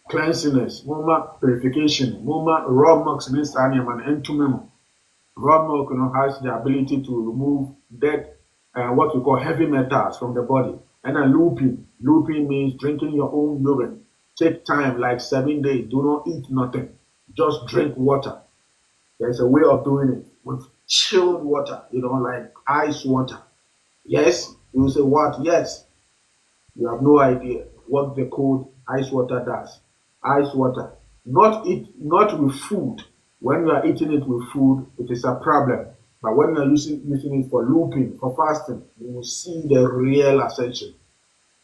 cleanliness, Moma purification, Moma raw milk in this animal and into memo. Raw milk has the ability to remove dead what we call heavy metals from the body. And then looping. Looping means drinking your own urine. Take time, like 7 days. Do not eat nothing. Just drink water. There's a way of doing it with chilled water, like ice water. Yes, you say what? Yes. You have no idea what the cold ice water does. Ice water. Not with food. When you are eating it with food, it is a problem. But when you are using it for looping, for fasting, you will see the real ascension.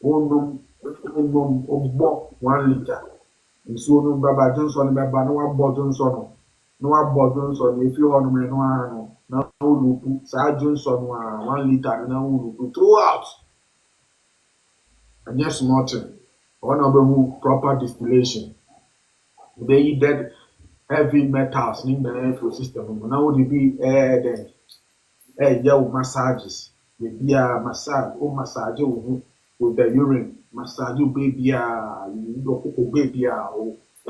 1 liter. So no Baba Johnson, Baba no one Johnson. No one Johnson, if you want no now loop, Sir Johnson 1 liter, now loop throughout. And yes, Martin, one of them proper distillation. They dead heavy metals in the ecosystem. Now would be then massages. Maybe a massage with the urine. Massage baby,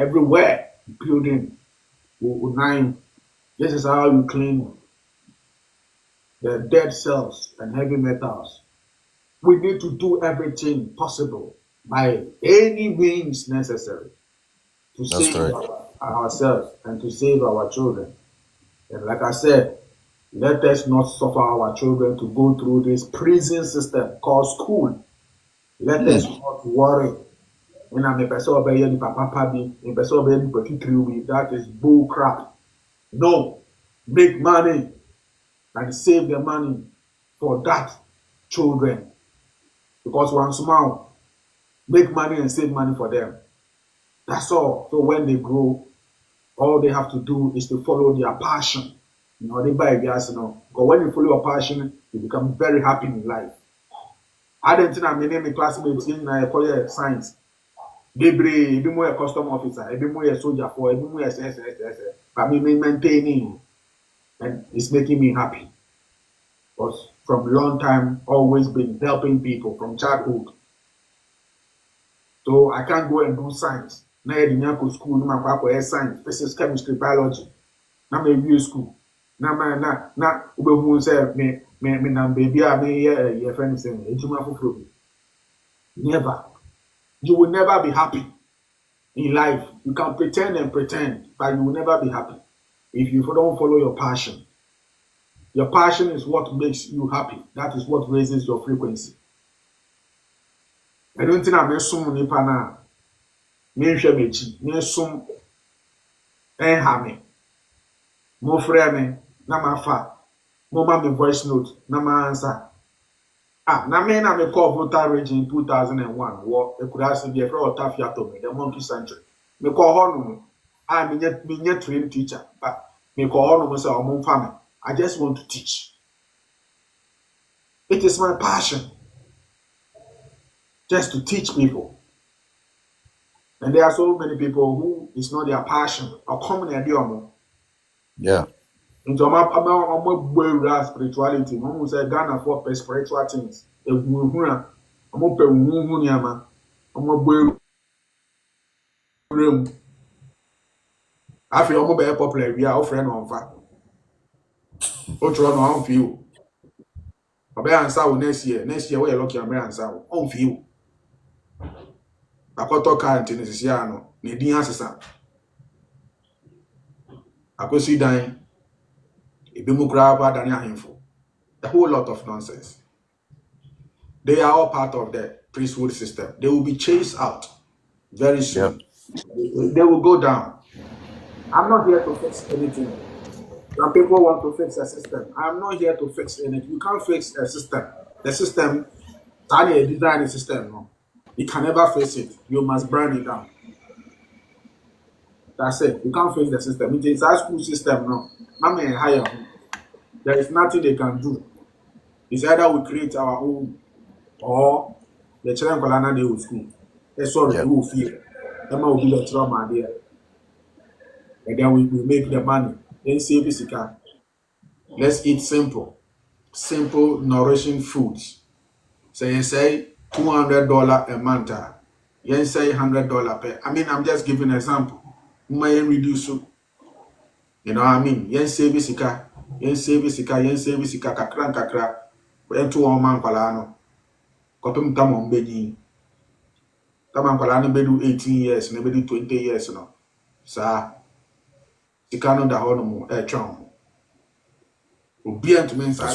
everywhere, building, 9. This is how you clean the dead cells and heavy metals. We need to do everything possible by any means necessary to save ourselves and to save our children. And like I said, let us not suffer our children to go through this prison system called school. Let us not worry. When I'm a person obey the papa be, a person obey the that is bull crap. No, make money and save the money for that children. Because once small, make money and save money for them. That's all. So when they grow, all they have to do is to follow their passion. They buy gas, Because when you follow your passion, you become very happy in life. I didn't think I'm a classmate in science. Be more a custom officer, be more a soldier for, be more a but me maintaining, and it's making me happy. Because from a long time, always been helping people from childhood. So I can't go and do science. Now I school, no science, physics, chemistry, biology. Now I school. Now ube say me baby your friend saying never. You will never be happy in life. You can pretend and pretend, but you will never be happy if you don't follow your passion. Your passion is what makes you happy. That is what raises your frequency. I don't think I'm a sum nipa na me hwe me sum ha me. Mo frɛ me na ma fa. Mo ma me voice note na ma answer. Na me na me call voter range in 2001. War Ekurasi be for Otafia to me, the monkey century. Me call Honhom. Me trained teacher, but me call Honhom say Omon family. I just want to teach. It is my passion just to teach people. And there are so many people who it's not their passion or common idea. Yeah. Into my spirituality, mom say Ghana for spiritual things. I'm I feel almost very popular. We are offering on fire. What you on feel? Obe answer next year. Next year, we are lucky. Obe answer on feel. Akoto current in this year no. Ne din asesa. Akosi dan. Ebimu kura ba dan ahemfo. A whole lot of nonsense. They are all part of the priesthood system. They will be chased out very soon. They will go down. I'm not here to fix anything. Some people want to fix a system. I'm not here to fix anything. You can't fix a system. The system, a design system, no. You can never fix it. You must burn it down. That's it. You can't fix the system. It is our school system, no. Mama and higher. There is nothing they can do. It's either we create our own or the children colana they will school. That's all we will feel. Emma will be the trauma there. And then we make the money. Then save this car. Let's eat simple, nourishing foods. So you say $200 a month. You say $100 per. I mean, I'm just giving an example. My reduce. You know what I mean? Yen save this car. Kakra. When 2 man palano. Kopim tamon bedi. Taman palano bedu 18 years, maybe 20 years no. Sa. Sikano da hono chong. Obi antumi nsa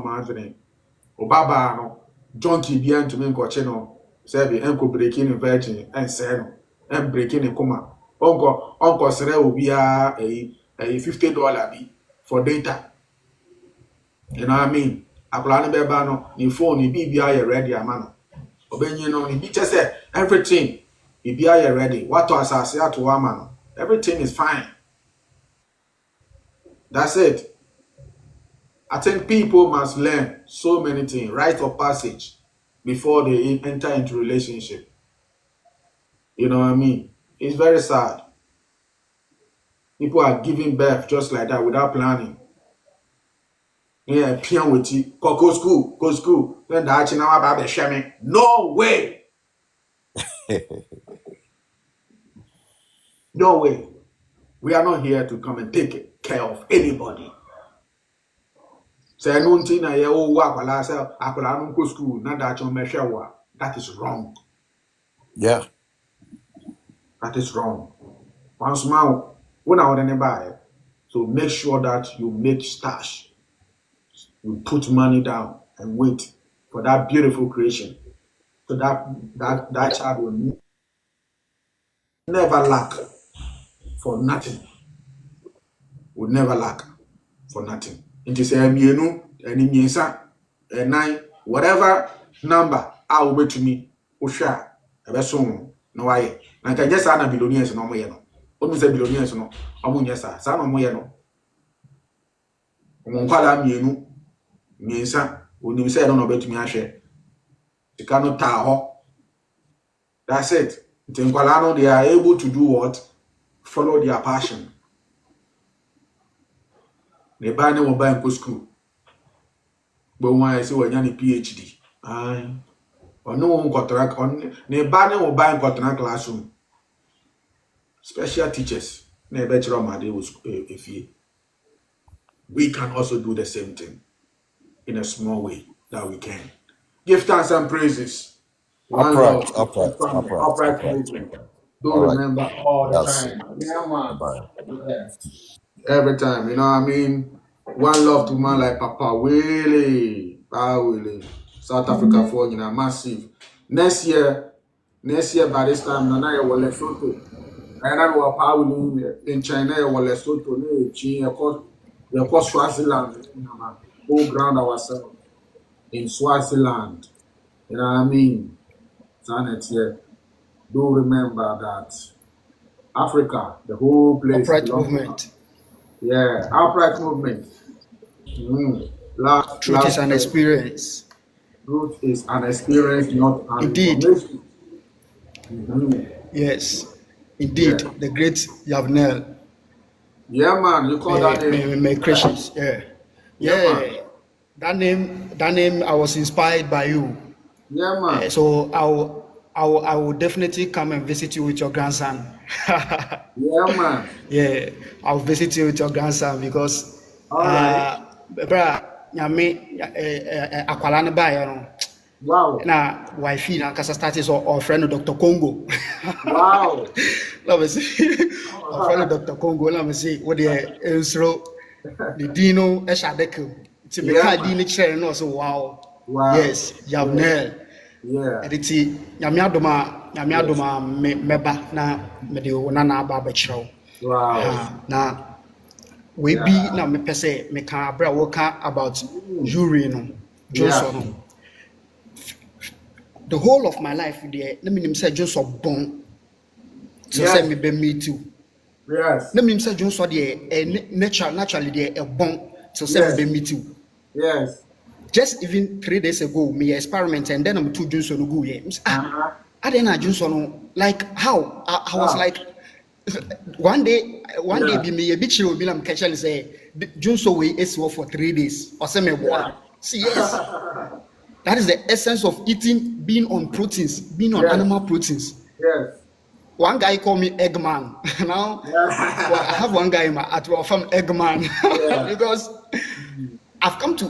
manfene obaba no junkie bi antumi nkoche no say be enko breaking in virgin and say no and breaking in kuma onko sere obi a $50 bi for data. You know what I mean? Akola ne beba no ni phone ni bibia you ready amano obenyi no ni bi say everything bibia you ready what to asase ato amano everything is fine. That's it. I think people must learn so many things, rite of passage, before they enter into relationship. You know what I mean? It's very sad. People are giving birth just like that without planning. Yeah, pian with you. Go school. Then the achina about the no way. No way. We are not here to come and take care of anybody. Say no thing na ye o wa kwala say akwala no go school na da chon mehwe wa. That is wrong. Yeah. That is wrong. Once more, when I want to buy, so make sure that you make stash. You put money down and wait for that beautiful creation. So that child will never lack for nothing. Will never lack for nothing. It is a whatever number I will wait to me, Usha, a vessel, no way. Like I just ana billionaires no more. Only say billionaires no, amunyesa, sa no more no. Omonkwala mienu, miensa, oni say no betumi ahwe. Sika no ta ho. That's it. Nkwala no they are able to do what? Follow their passion. They buy no mobile go school. But when I say when you PhD, or no one contract on ne buy no mobile contract classroom. Special teachers, ne better on my day was if we can also do the same thing in a small way that we can. Give thanks and praises. Upright movement. Do remember all the time. Yeah, man. Yeah. Every time, you know what I mean? One love to man like Papa Willie. South Africa for you know massive. Next year by this time, Nana will Lesotho. And I know Papa Willie in China will Lesotho, no, China, of course, Swaziland, whole ground ourselves. in Swaziland. You know what I mean? Janet here. Do remember that Africa, the whole place Upright belongs to movement. us. Yeah, upright movement. Mm. Truth is Last an experience. truth is an experience, not an Indeed. information. Mhm. Yes. Indeed. Yeah. The great Yavnel. Yeah, man, you call that name. May Christians. Yeah. Yeah, man. Yeah. That name, I was inspired by you. Yeah, man. So I will definitely come and visit you with your grandson. Yeah, man. Yeah, I'll visit you with your grandson because All right. bra nyame akwala ne ba no Wow. na wife na kasa start so or friend Dr. Kongo. Wow. Let me see. Or friend Dr. Kongo, let me see what the ensro the dino eshadeko. It's a Yeah, meka man. dino chere no so wow. Wow. Yes, Yavnel. Yeah. Editi nyame adoma meba na me de wona na aba bekyerɛw. Wow. Na we be na me pese me can abra woka about Yuri no Yeah. Johnson no. The whole of my life there na me say Johnson bon so say Yes. me be me too. Yes. Na me say Johnson there naturally there a bon so say Yes. me be me too. Yes. Just even 3 days ago me experiment and then I'm two Johnson no go here. Uh-huh. I didn't Johnson no like how I was Ah. like one day Yeah. be me a bit chill be am catch and say Johnson we is for 3 days or say me boy. See yes. That is the essence of eating, being on proteins, being on Yes. animal proteins. Yes. One guy called me Eggman. Now, well, I have one guy in my at work from Eggman Yeah. because I've come to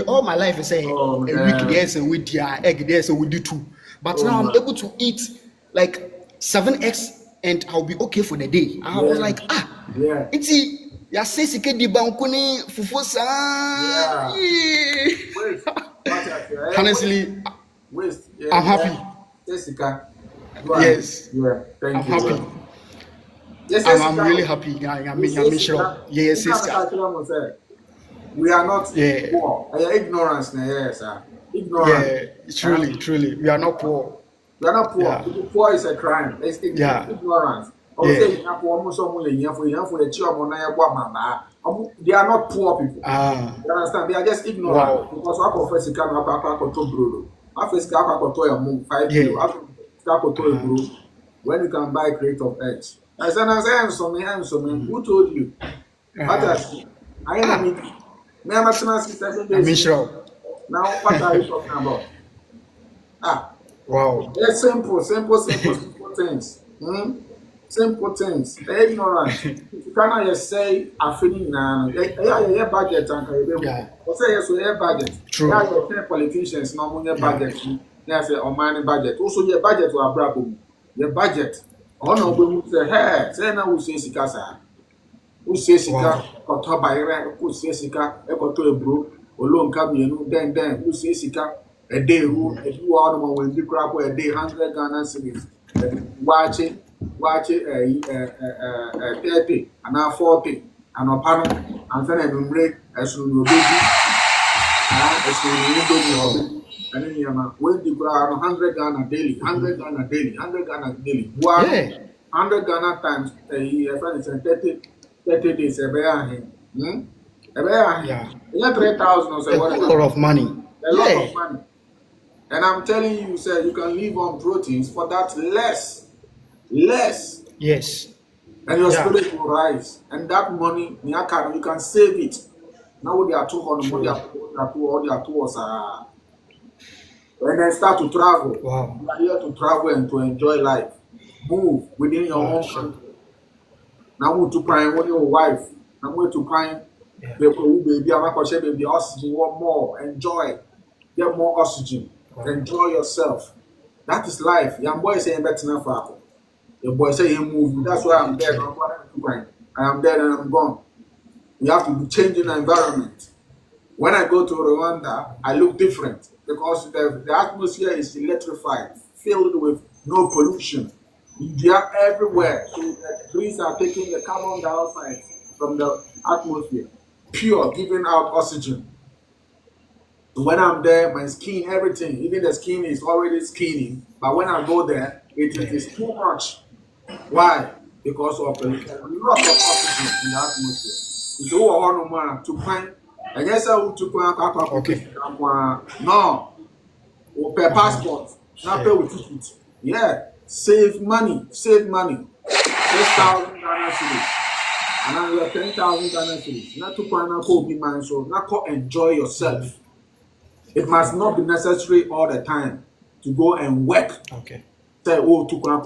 all my life. I say Oh, a week man. there's a week egg there's a week too. But Oh, now I'm man. able to eat like 7 eggs and I'll be okay for the day. I was Yeah. like Yeah. it's ya say sike di bankuni fufu sa. Yeah. Wait. Honestly, Wait. Yeah. I'm happy. Jessica. Go ahead. Yes. Yeah. Thank I'm you. happy. Yes, I'm really happy. I'm sure. Yes, sister. We are not Yeah. poor. Ignorance, yes, sir. Ignorance. Yeah, truly. We are not poor. We are not poor. Yeah. To be poor is a crime. It's Yeah. ignorance. Yeah. They are not poor people. You understand? They are just ignorant. Wow. Because I confess you can't control. I face $5 when you can buy a crate of eggs. I said, who told you? I am I'm sure. Now, what are you talking about? Wow. It's simple things. Simple things. Ignorance. You cannot just say, I'm feeling now. Yeah, budget. Yeah. Say, yes, we have budget. True. Yeah, your politicians, no money budget. They say, on money budget. Also, your budget will have your budget. Oh, no, we say, hey, say, now we say, Sikasa. Who says Sika, or top by who says Sika, echo to a bro, or long cabin, then, who says Sika, a day who, a few hours when you crap a day, 100 Ghana cities. Watch it, 30, and now 40, and a panel, and then I will break as soon as you and then you know, when you grab 100 Ghana daily, 100 Ghana daily, 100 Ghana daily, 100 Ghana times a year, 30 days, a bear. Yeah. 3,000 or so. A lot of money. A lot of money. And I'm telling you, sir, you can live on proteins for that less. Yes. And your spirit will rise. And that money, you can save it. Now they are 200, they are towards when they start to travel. Wow. You are here to travel and to enjoy life. Move within your own country. Now we to find one your wife. Now we to find baby, oxygen, want more. Enjoy. Get more oxygen. Enjoy yourself. That is life. Young boy saying better than father. Your boy say you move. That's why I'm dead. I am dead and I'm gone. You have to be changing the environment. When I go to Rwanda, I look different because the atmosphere is electrified, filled with no pollution. They are everywhere. So the trees are taking the carbon dioxide from the atmosphere, pure, giving out oxygen. So when I'm there, my skin, everything, even the skin is already skinny. But when I go there, it is too much. Why? Because of a lot of oxygen in the atmosphere. It's over man to find. I guess I would to Okay. no, per passport, not pay with ticket. Yeah, save money, 6,000 Ghana cedis, and now you're 10,000 Ghana cedis. Not to find out who be man, so not to enjoy yourself. It must not be necessary all the time to go and work. Okay. Say, oh, to come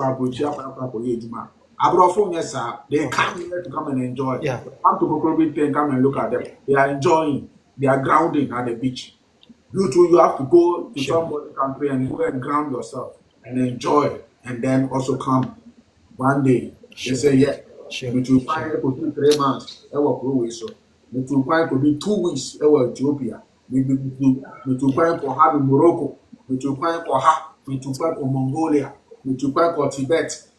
Abrofo, yes, sir. They come here to come and enjoy. Yeah. Come to Kokobi and come and look at them. They are enjoying. They are grounding at the beach. You too, you have to go to somebody's country and go and ground yourself and enjoy. And then also come one day. They say, yeah, you to find it could be 3 months. That was Peru. So you to find could be 2 weeks. That was Ethiopia. You to find for her in Morocco. You to find for her. You to find for Mongolia. You to find for Tibet.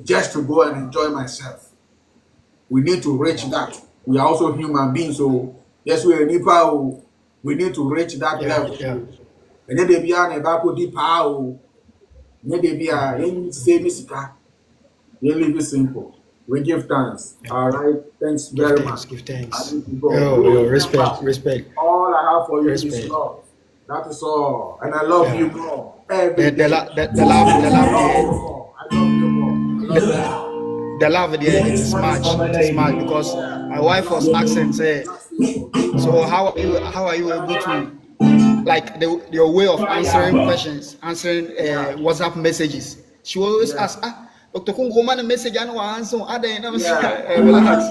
Just to go and enjoy myself. We need to reach that. We are also human beings, so yes, we are Nepal. We need to reach that level. Yeah. And then they be on a backward deep power. Then they be a saving. You live it simple. We give thanks. All right. Thanks very much. Give thanks. Respect. All I have for you is love. That is all. And I love you more. The love there is much. It's much because my wife was asking, say, so how are you able to, like your way of answering questions, answering WhatsApp messages? She always asks, Dr. Kongo, man, a message I know answer. Relax.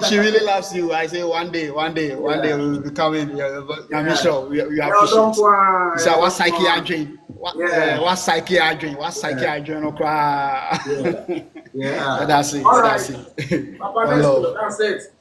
She really loves you. I say one day we'll be coming. I'm sure we appreciate. So what psyche I drink? What psyche I drink? What psyche I drink? No cry. Yeah. That's it. All right. That's it. Papa, that's it.